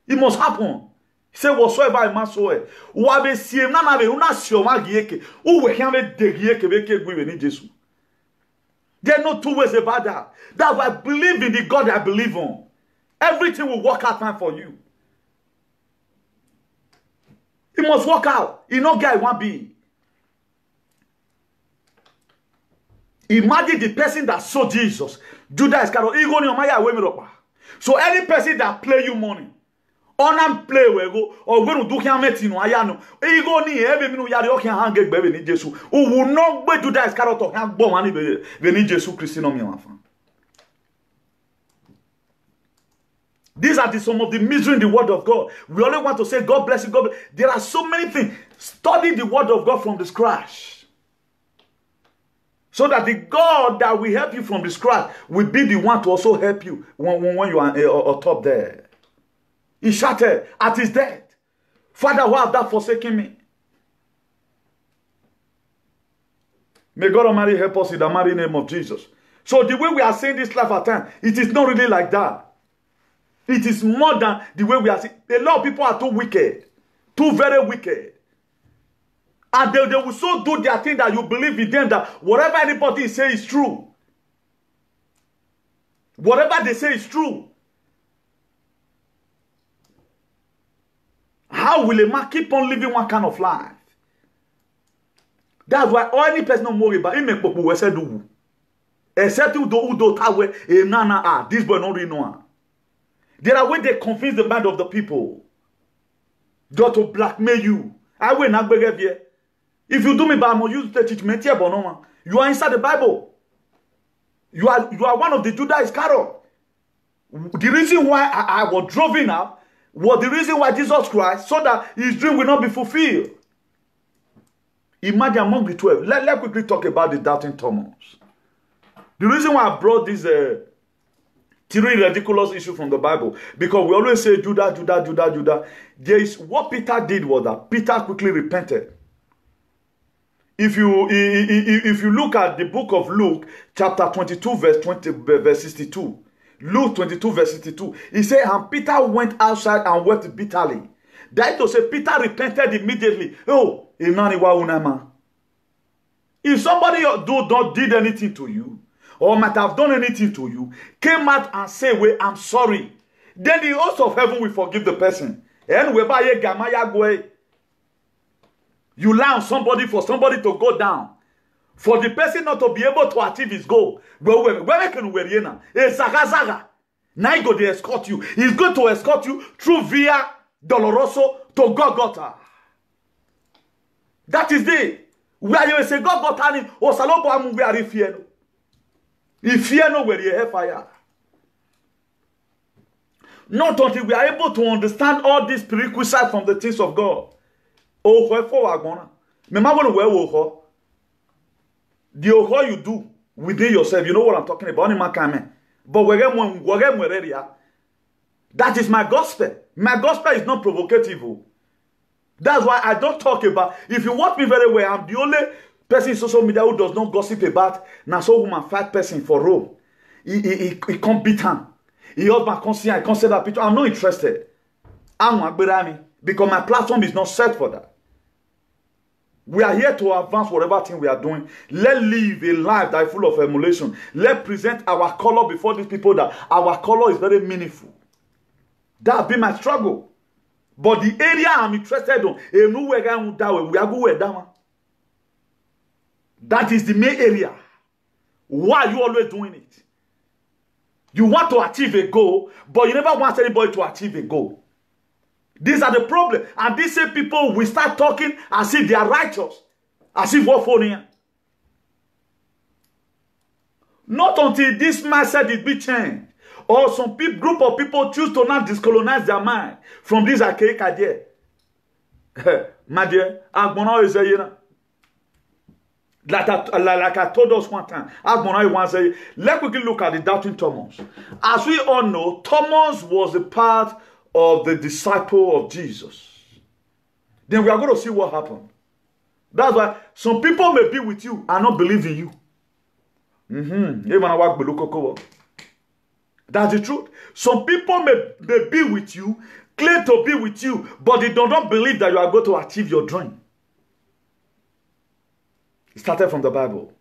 It must happen. Say whatsoever a man sow, who have seen na na be una sio ma gieke, who we can be degieke be ke gwe ni Jesus. There are no two ways about that. That I believe in the God I believe on. Everything will work out fine for you. It must work out. You know, guy won't be. Imagine the person that saw Jesus. Judas Iscariot. So any person that play you money, on play wego, or when you do can met in Wayano, ego ni every minute you can hang a baby in Jesus. Who will not be Judas Iscariot or have bomb money when Jesus Christ on me. These are some of the misery in the word of God. We only want to say, God bless you, God bless. There are so many things. Study the word of God from the scratch. So that the God that will help you from the scratch will be the one to also help you when you are on top there. He shouted at his death, Father, why have thou forsaken me? May God Almighty help us in the mighty name of Jesus. So the way we are saying this life at time, it is not really like that. It is more than the way we are seeing. A lot of people are too wicked. Too very wicked. And they will so do their thing that you believe in them that whatever anybody say is true. Whatever they say is true. How will a man keep on living one kind of life? That's why any person don't worry about it. Make people we say do. Except who do tawe e nana this boy not really know. There are ways they confuse the mind of the people. Just to blackmail you. I will not beg you. If you do me bad, you teach me you are inside the Bible. You are one of the Judas Iscariot. The reason why I was driven up was the reason why Jesus Christ, so that his dream will not be fulfilled. Imagine among the 12. Let's quickly talk about the doubting Thomas. The reason why I brought this three ridiculous issues from the Bible, because we always say Judah. There is what Peter did was that Peter quickly repented. If you look at the book of Luke, chapter 22, verse 62, Luke 22, verse 62, he said, and Peter went outside and wept bitterly. That to say, Peter repented immediately. Oh, if somebody did anything to you, or might have done anything to you, came out and say, well, I'm sorry, then the host of heaven will forgive the person. You lie on somebody for somebody to go down. For the person not to be able to achieve his goal. Now he go to escort you. He's going to escort you through Via Doloroso to Golgotha. That is it. Where you say Golgotha or Salopo amu we are ifieno. Ifieno where you have fire. Not until we are able to understand all these prerequisites from the things of God. Oh, wherefore I gonna. Me ma wanna wear oho. The oho you do within yourself. You know what I'm talking about. But that is my gospel. My gospel is not provocative. That's why I don't talk about. If you watch me very well, I'm the only person in social media who does not gossip about Naso woman fight person for Rome. He can't beat him. He holds my conscience. I can't say that picture. I'm not interested. Because my platform is not set for that. We are here to advance whatever thing we are doing. Let's live a life that is full of emulation. Let's present our color before these people that our color is very meaningful. That has been my struggle. But the area I'm interested in, that is the main area. Why are you always doing it? You want to achieve a goal, but you never want anybody to achieve a goal. These are the problems. And these same people will start talking as if they are righteous. As if what for here. Not until this mindset is be changed. Or some group of people choose to not discolonize their mind from this archaic idea. My dear, Agbona is a like I told us one time. Agbona once say, let's quickly look at the doubting Thomas. As we all know, Thomas was a part of the disciple of Jesus. Then we are going to see what happened. That's why some people may be with you and not believe in you. That's the truth. Some people may be with you claim to be with you, but they do not believe that you are going to achieve your dream. It started from the Bible.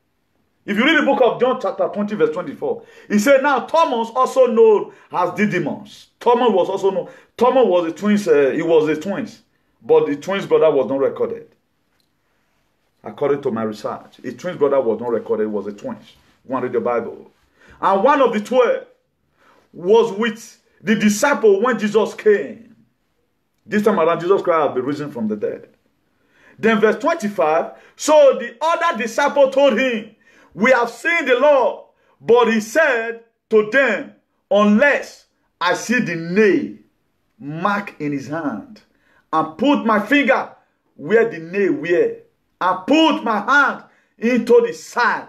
If you read the book of John chapter 20 verse 24, he said, now Thomas, also known as Didymus. Thomas was also known. Thomas was the twins. He was the twins, but the twins brother was not recorded. According to my research, his twins brother was not recorded. It was the twins. One read the Bible, and one of the 12 was with the disciple when Jesus came. This time around, Jesus Christ had been risen from the dead. Then verse 25. So the other disciple told him, we have seen the Lord. But he said to them, unless I see the nail mark in his hand, and put my finger where the nail were, and put my hand into the side,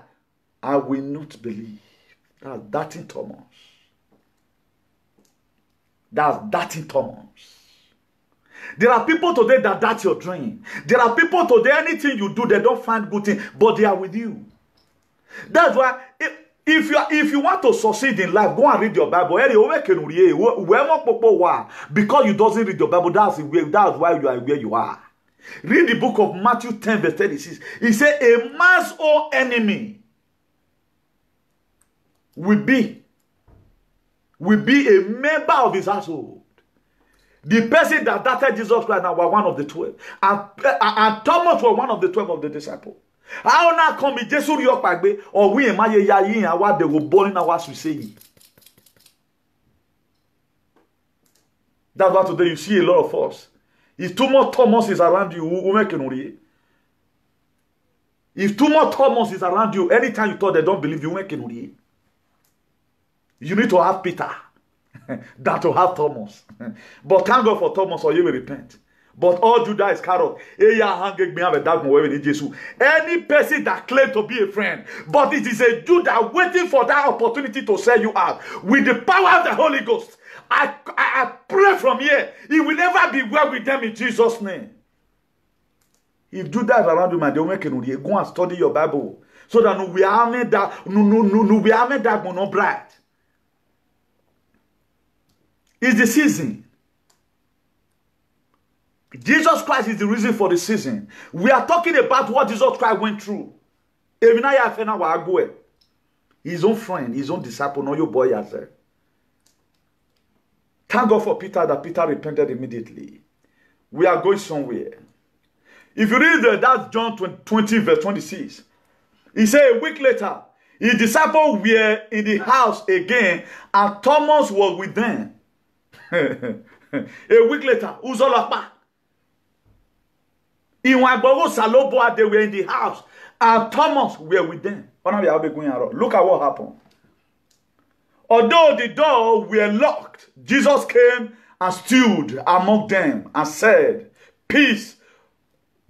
I will not believe. That's doubting Thomas. That's doubting Thomas. There are people today that doubt your dream. There are people today, anything you do, they don't find good thing, but they are with you. That's why if you want to succeed in life, go and read your Bible. Because you doesn't read your Bible, that's why you are where you are. Read the book of Matthew 10 verse 36. He said, a man's own enemy will be a member of his household. The person that doubted Jesus Christ now was one of the 12. And Thomas was one of the 12 of the disciples. How now come be Jesus Yokpagbe or we emaye ya yin and what they were born in our say. That's why today you see a lot of us. If too much Thomas is around you, who make it? If too much Thomas is around you, anytime you thought they don't believe you, make it. You need to have Peter than to have Thomas. But thank God for Thomas, or you will repent. But all Judah is carrot. Any person that claims to be a friend, but it is a Judah waiting for that opportunity to sell you out. With the power of the Holy Ghost, I pray from here, it will never be well with them in Jesus' name. If Judah is around you, man, they make it. Go and study your Bible. So that we are made that no bright. It's the season. Jesus Christ is the reason for the season. We are talking about what Jesus Christ went through. His own friend, his own disciple, not your boy as well. Thank God for Peter that Peter repented immediately. We are going somewhere. If you read that's John 20 verse 26. He said a week later, his disciples were in the house again, and Thomas was with them. A week later, Uzolapa. They were in the house, and Thomas were with them. Look at what happened. Although the doors were locked, Jesus came and stood among them and said, peace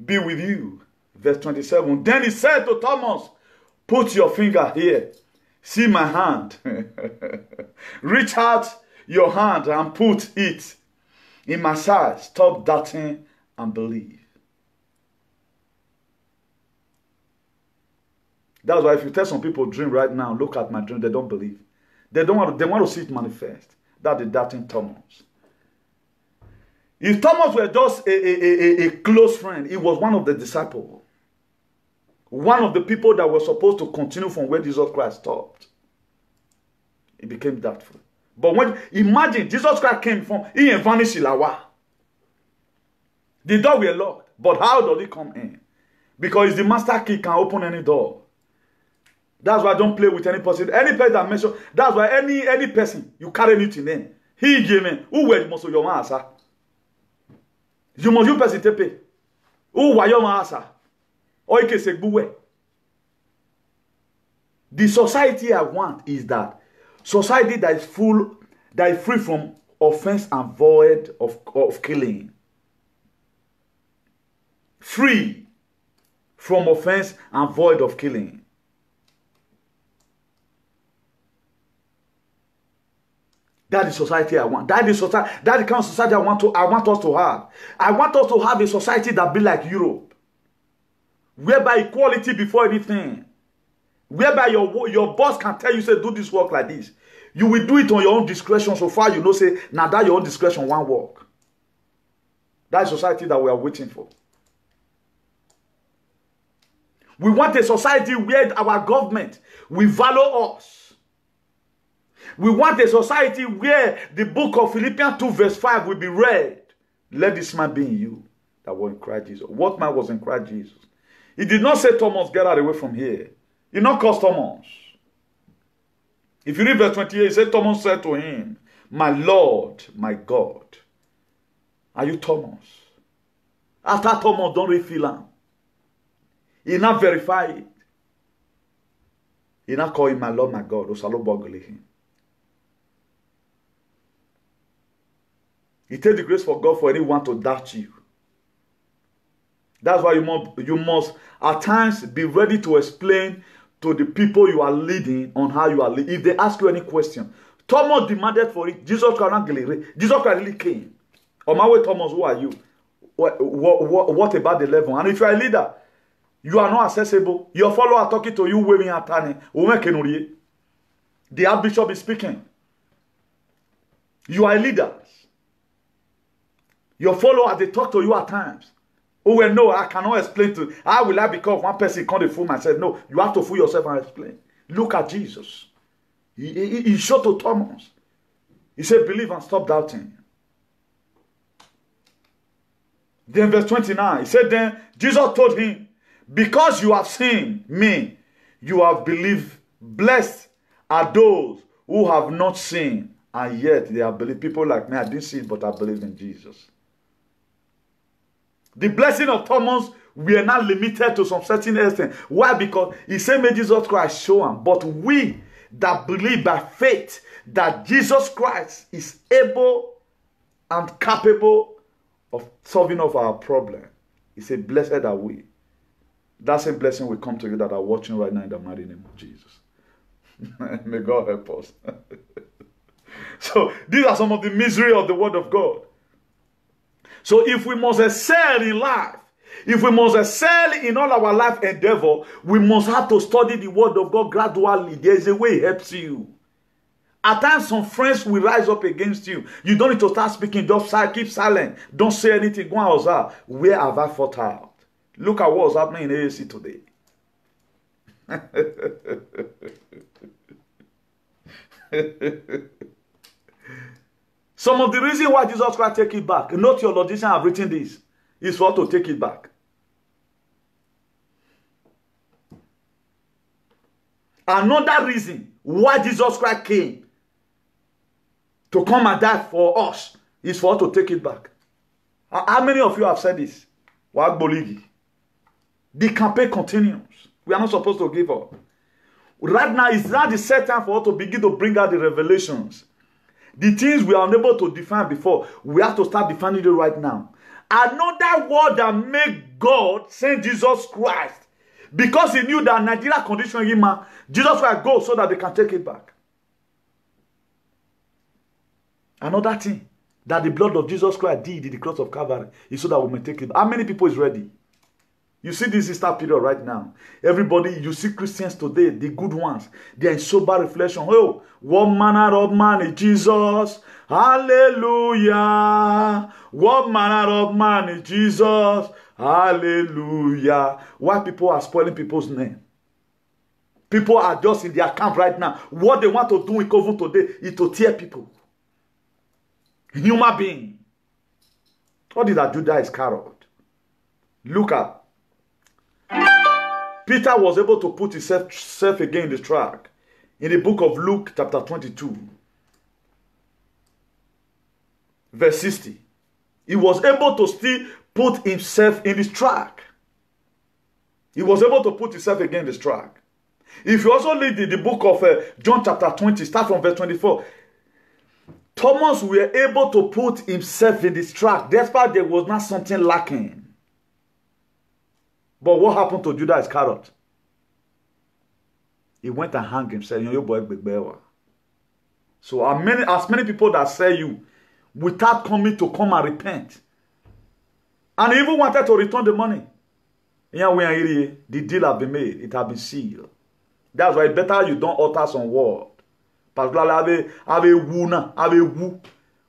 be with you. Verse 27. Then he said to Thomas, put your finger here. See my hand. Reach out your hand and put it in my side. Stop doubting and believe. That's why if you tell some people dream right now, look at my dream, they don't believe. They want to see it manifest. That's the doubting Thomas. If Thomas were just a close friend, he was one of the disciples. One of the people that were supposed to continue from where Jesus Christ stopped. He became doubtful. But when imagine Jesus Christ came from, he vanished Ilawa. The door were locked. But how does he come in? Because it's the master key, can open any door. That's why I don't play with any person. Any person that mention, that's why any person you carry anything in. He gave me. Who were you most of your master? You must you person tepe. Who were your master? Or you can say buwe. The society I want is that society that is full, that is free from offense and void of killing. Free from offense and void of killing. That is society I want. That is society. That is the kind of society I want us to have. I want us to have a society that be like Europe, whereby equality before anything, whereby your boss can tell you, say, do this work like this. You will do it on your own discretion. So far, you know, say, now that your own discretion won't work. That is society that we are waiting for. We want a society where our government will value us. We want a society where the book of Philippians 2 verse 5 will be read. Let this man be in you that was in Christ Jesus. What man was in Christ Jesus? He did not say, Thomas, get out away from here. He did not cause Thomas. If you read verse 28, he said, Thomas said to him, my Lord, my God. Are you Thomas? After Thomas, don't refill him. He not verify it. He not call him my Lord, my God. It takes the grace for God for anyone to doubt you. That's why you must at times be ready to explain to the people you are leading on how you are leading. If they ask you any question, Thomas demanded for it. Jesus Christ really came. On my way, Thomas, who are you? What about the level? And if you are a leader, you are not accessible. Your follower are talking to you, waving at Tani. The Archbishop is speaking. You are a leader. Your followers, they talk to you at times. Oh, well, no, I cannot explain to you. How will I become one person can't fool myself? No, you have to fool yourself and explain. Look at Jesus. He showed to Thomas. He said, believe and stop doubting. Then verse 29, he said, then Jesus told him, because you have seen me, you have believed. Blessed are those who have not seen, and yet they have believed. People like me, I didn't see it, but I believe in Jesus. The blessing of Thomas, we are not limited to some certain extent. Why? Because he said, may Jesus Christ show him. But we that believe by faith that Jesus Christ is able and capable of solving of our problem. He said, blessed are we. That same blessing will come to you that are watching right now in the mighty name of Jesus. May God help us. So these are some of the misery of the word of God. So if we must excel in life, if we must excel in all our life endeavor, we must have to study the word of God gradually. There is a way it helps you. At times, some friends will rise up against you. You don't need to start speaking. Just keep silent. Don't say anything. Go and observe. Where have I fought out? Look at what's happening in AAC today. Some of the reason why Jesus Christ take it back, not your logician have written this, is for to take it back. Another reason why Jesus Christ came to come and die for us is for us to take it back. How many of you have said this? The campaign continues. We are not supposed to give up. Right now, it's not the set time for us to begin to bring out the revelations. The things we are unable to define before, we have to start defining it right now. Another word that made God send Jesus Christ, because he knew that Nigeria conditioned him, Jesus Christ goes so that they can take it back. Another thing that the blood of Jesus Christ did in the cross of Calvary is so that we may take it back. How many people is ready? You see this Easter period right now. Everybody, you see Christians today, the good ones, they are in sober reflection. Oh, what manner of man is Jesus? Hallelujah. What manner of man is Jesus? Hallelujah. Why people are spoiling people's name? People are just in their camp right now. What they want to do in Kovu today is to tear people. Human being. What did that Judas Iscariot? Look at. Peter was able to put himself again in the track. In the book of Luke, chapter 22, verse 60. He was able to still put himself in this track. He was able to put himself again in this track. If you also read the book of John chapter 20, start from verse 24. Thomas was able to put himself in this track, despite there was not something lacking. But what happened to Judas Iscariot? He went and hung himself. So as many people that say you without coming to come and repent. And he even wanted to return the money. The deal has been made. It has been sealed. That's why it's better you don't utter some word. Particularly have a woo.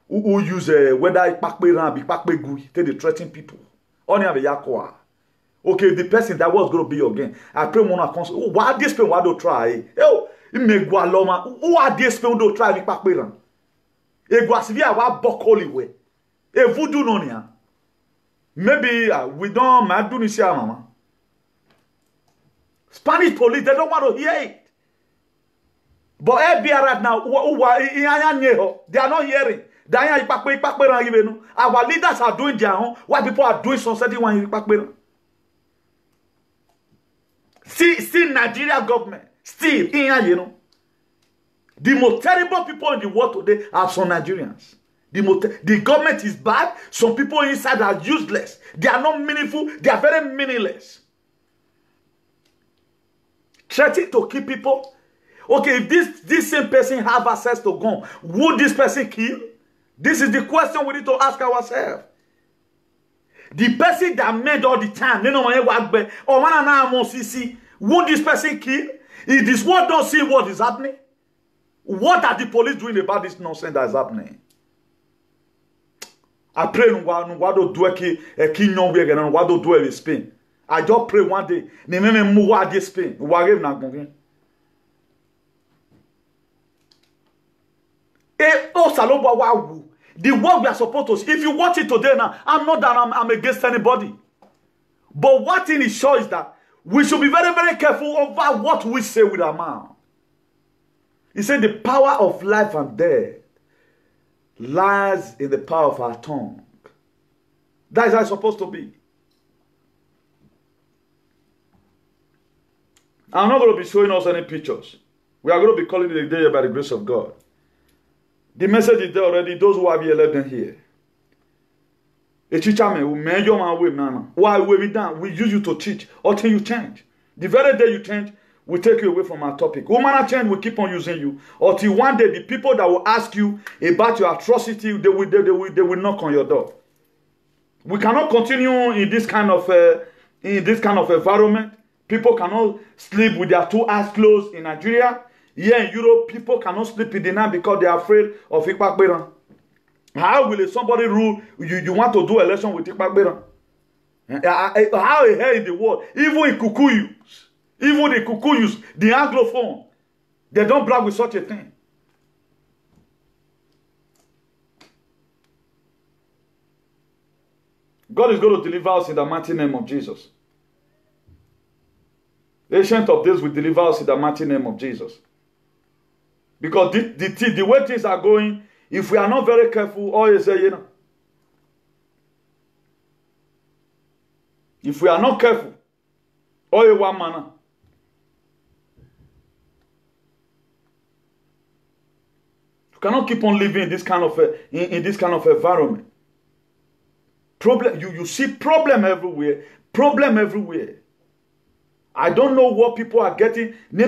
who use whether ipakpe ram, ipakpe gui, they threaten people. Only have a yakwa. Okay, if the person that was going to be your gain, I pray one console. Why this people want to try? Oh, it may go along. Who are these people to try ipakpe ram? E guasivia wa bokoli we. E voodoo no nia. Maybe we don't madu ni sia mama. Spanish police, they don't want to hear it. But FBI right now, they are not hearing. Our leaders are doing their own. Why people are doing something? See Nigeria government. Still, you know. The most terrible people in the world today are some Nigerians. The government is bad. Some people inside are useless. They are not meaningful. They are very meaningless. Threatening to kill people. Okay, if this same person have access to gun, would this person kill? This is the question we need to ask ourselves. The person that made all the time, would this person kill? If this world don't see what is happening, what are the police doing about this nonsense that is happening? I pray Spain. I just pray one day. Spain. The work we are supposed to see. If you watch it today now, I'm not that I'm against anybody. But one thing is sure is that we should be very, very careful over what we say with our mouth. He said the power of life and death lies in the power of our tongue. That is how it's supposed to be. I'm not going to be showing us any pictures. We are going to be calling it a day by the grace of God. The message is there already. Those who have here, let them hear. Why we done? We use you to teach until you change. The very day you change, we take you away from our topic. Woman change, we keep on using you until one day the people that will ask you about your atrocity, they will knock on your door. We cannot continue in this kind of environment. People cannot sleep with their two eyes closed in Nigeria. Here in Europe, people cannot sleep in the night because they are afraid of Ikpakberan. How will somebody rule you want to do election with Ikpakberan? How here in the world, even in Kukuyus, the Anglophone, they don't brag with such a thing. God is going to deliver us in the mighty name of Jesus. The Ancient of Days will deliver us in the mighty name of Jesus. Because the way things are going, if we are not very careful, always say, if we are not careful, always one manner. You cannot keep on living in this kind of environment. Problem, you see problem everywhere. Problem everywhere. I don't know what people are getting. They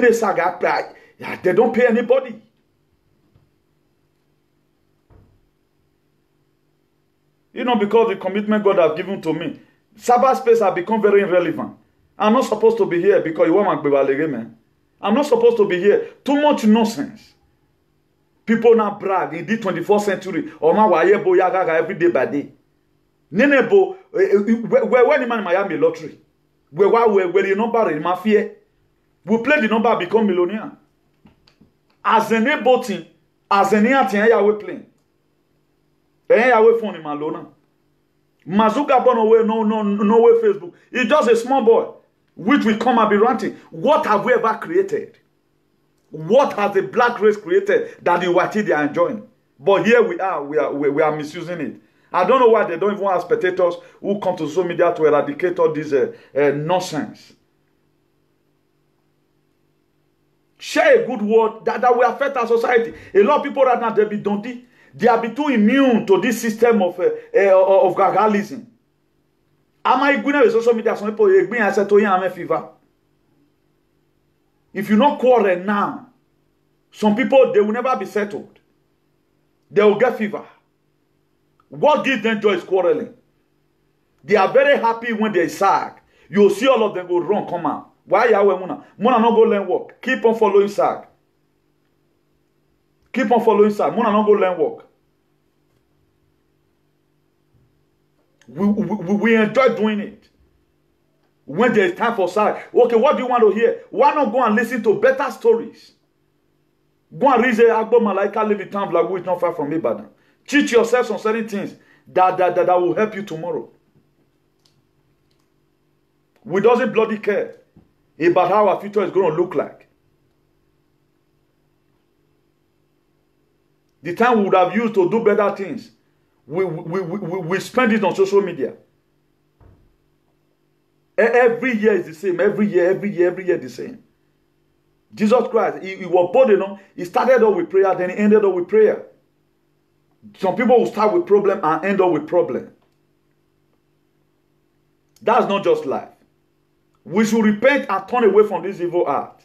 don't pay anybody. Because the commitment God has given to me, cyberspace has become very irrelevant. I'm not supposed to be here because you want to be man. I'm not supposed to be here. Too much nonsense. People now brag in the 21st century. Every day by day. Nenebo, where the man in Miami lottery? Where the number in mafia? We play the number, become millionaire. As an boating, as an we playing. Away phone in Malona. Mazuka born away, no way Facebook. It's just a small boy, which will come and be ranting. What have we ever created? What has the black race created that the white they are enjoying? But here we are misusing it. I don't know why they don't even have spectators who come to social media to eradicate all this nonsense. Share a good word that will affect our society. A lot of people right now, they are too immune to this system of gargalism. Am I going to social media? Some people fever. If you not quarrel now, some people, they will never be settled. They will get fever. What gives them joy is quarreling. They are very happy when they sag. You'll see all of them go wrong, come out. Why Yahweh Muna? Muna not go learn work. Keep on following sag. Keep on following sag. Muna not go learn work. We enjoy doing it. When there is time for sad, okay, what do you want to hear? Why not go and listen to better stories? Go and read the Agbo Malaika live in town like we not far from Ibadan. Teach yourself some certain things that will help you tomorrow. We doesn't bloody care about how our future is going to look like. The time we would have used to do better things, we spend it on social media. Every year is the same. Every year the same. Jesus Christ, he was bold enough. He started off with prayer, then he ended up with prayer. Some people will start with problem and end up with problem. That's not just life. We should repent and turn away from this evil art.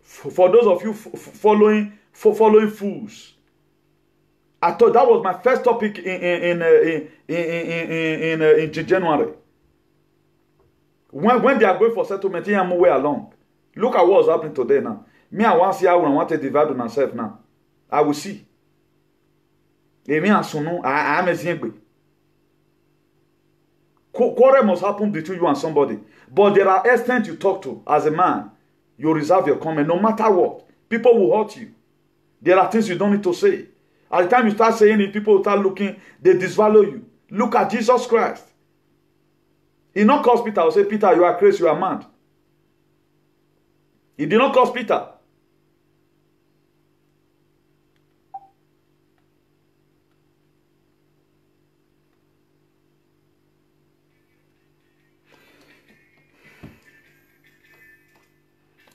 For those of you following fools, I thought that was my first topic in January. When they are going for settlement, I'm way along. Look at what's happening today now. Me, I want to see how I want to divide on myself now. I will see. I am a zingbe. Quarrel must happen between you and somebody. But there are extent you talk to as a man. You reserve your comment no matter what. People will hurt you. There are things you don't need to say. At the time you start saying it, people will start looking, they disvalue you. Look at Jesus Christ. He did not cause Peter to say, Peter, you are crazy, you are mad. He did not cause Peter.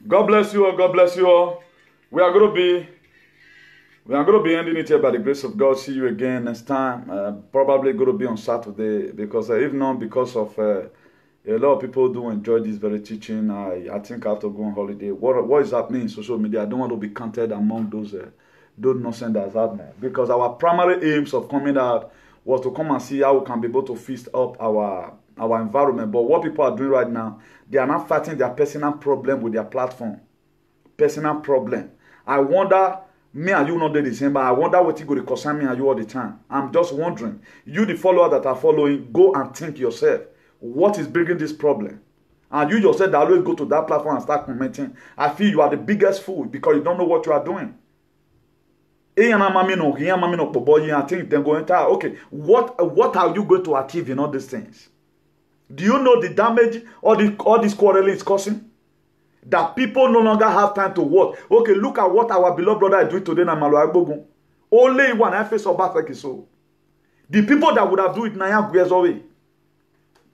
God bless you all. God bless you all. We are going to be ending it here by the grace of God. See you again next time. Probably going to be on Saturday because if not because of a lot of people do enjoy this very teaching. I think I have to go on holiday. What is happening in social media? I don't want to be counted among those nonsense that's happening because our primary aims of coming out was to come and see how we can be able to feast up our environment. But what people are doing right now, they are not fighting their personal problem with their platform. Personal problem. I wonder, me and you not the same, but I wonder what you go to concern me and you all the time. I'm just wondering, you the followers that are following, go and think yourself, what is bringing this problem? And you yourself that always go to that platform and start commenting, I feel you are the biggest fool because you don't know what you are doing. I think then go enter, okay, what are you going to achieve in all these things? Do you know the damage all this quarreling is causing? That people no longer have time to work. Okay, look at what our beloved brother is doing today in Amalu. Only one I face of back so. The people that would have do it 9 years away.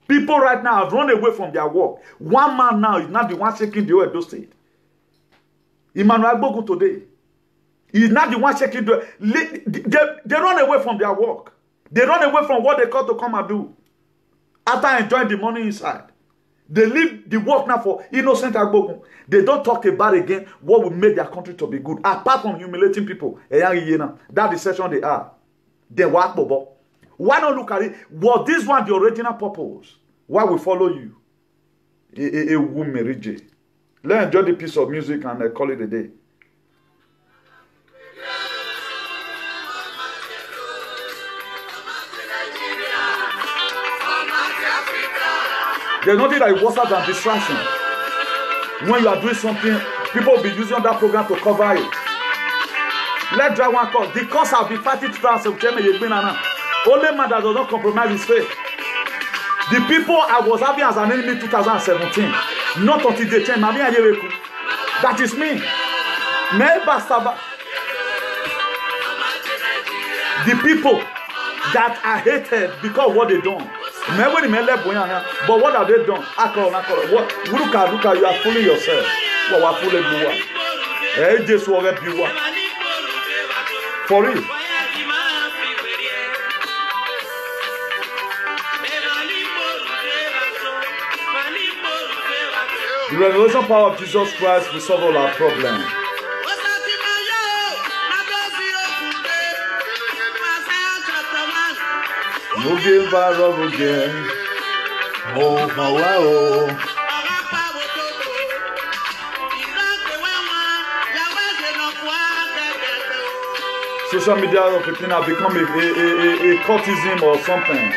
People right now have run away from their work. One man now is not the one shaking the Edo State. Emmanuel Agbogun today. He is not the one shaking the... They run away from their work. They run away from what they call to come and do. After enjoying the money inside. They leave the work now for innocent Agbogun. They don't talk about again what will make their country to be good. Apart from humiliating people. That's the session they are. They work, Bobo. Why not look at it? Was this one the original purpose? Why we follow you? Let's enjoy the piece of music and call it a day. There's nothing that is worse than distraction. When you are doing something, people will be using that program to cover it. Let's draw one cause. The cause I've been fighting 2017. Only man that does not compromise his faith. The people I was having as an enemy in 2017, not until they change. That is me. The people that I hated because of what they done. But what have they done? Look at you are fooling yourself. For real. The revelation power of Jesus Christ will solve all our problems. social media of a thing have become a cultism or something.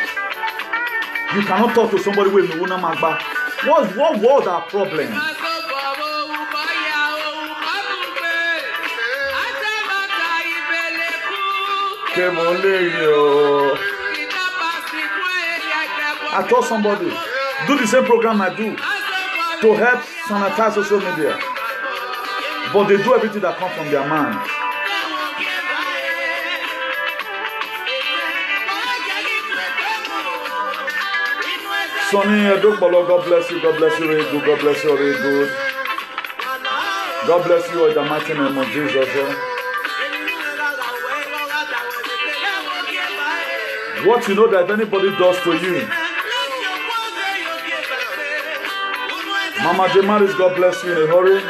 You cannot talk to somebody with Nuna Magba. What was our problem? I told somebody, do the same program I do to help sanitize social media. But they do everything that comes from their mind. Sonny, God bless you, God bless you, very good, God bless you, very good. God bless you in the mighty name of Jesus. What you know that if anybody does to you, Mama Jemaris, God bless you in a hurry.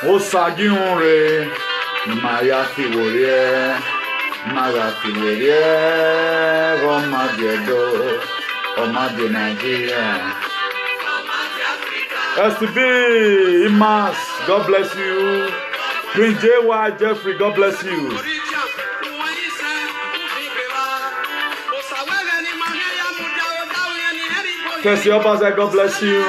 Osagi unre, Maya Fiworie, Maya Fiworie, Roma Diedo, Oma de Nigeria. STB, Imas, God bless you. Prince J.Y. Jeffrey, God bless you. Kessie Obaze, God bless you.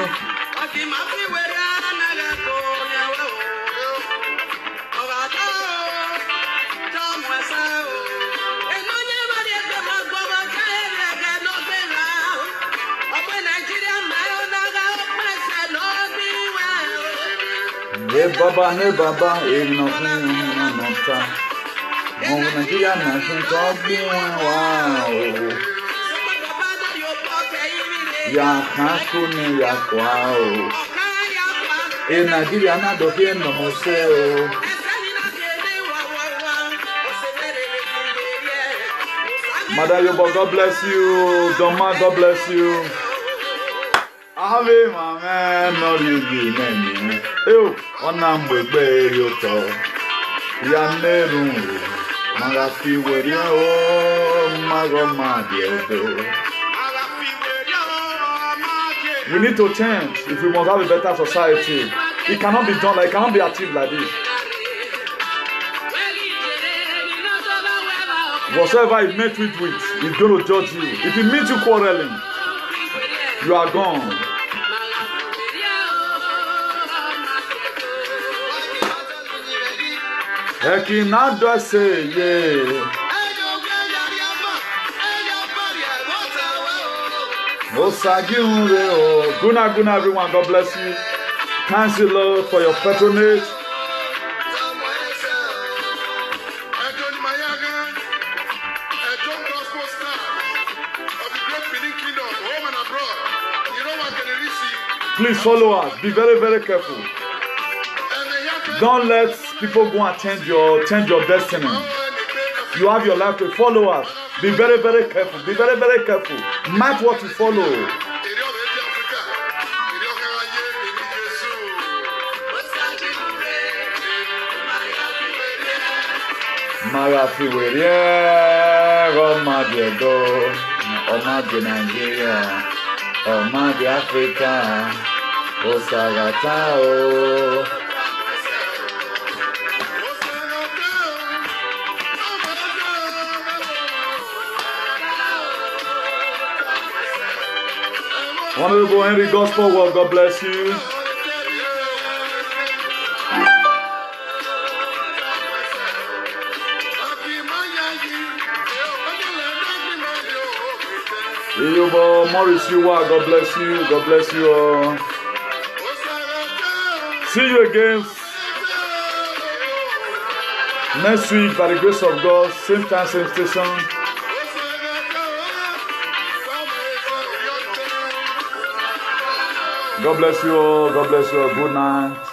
Hey Baba, ain't nothing, no time. Oh, Nigeria, nothing, God be wow. Ya Hakuni, ya Kwao. In Nigeria, not the game no more. Mother Yobo, God bless you. Doma, God bless you. Ave, my man, not you, man. Oh, on number Bayoto. Yaneru, Magafi, where you are, Magomadio. We need to change if we must have a better society. It cannot be done like, it cannot be achieved like this. Whatever you met with, it's going to judge you. If it meets you quarreling, you are gone. Ekinado say yeah. Osagiunre. Guna everyone, God bless you. Thank you, Lord, for your patronage. Please follow us. Be very, very careful. Don't let people go and change your destiny. You have your life to follow us. Be very, very careful. Be very, very careful. Match what you follow. Maya Fiwerie, Roma Diedo, Oma de Nigeria, Oma de Africa, Osagata o. Honorable Henry Gospel, well, God bless you. Morris, you are, God bless you. God bless you all. See you again next week by the grace of God. Same time, same station. God bless you all. God bless you all. Good night.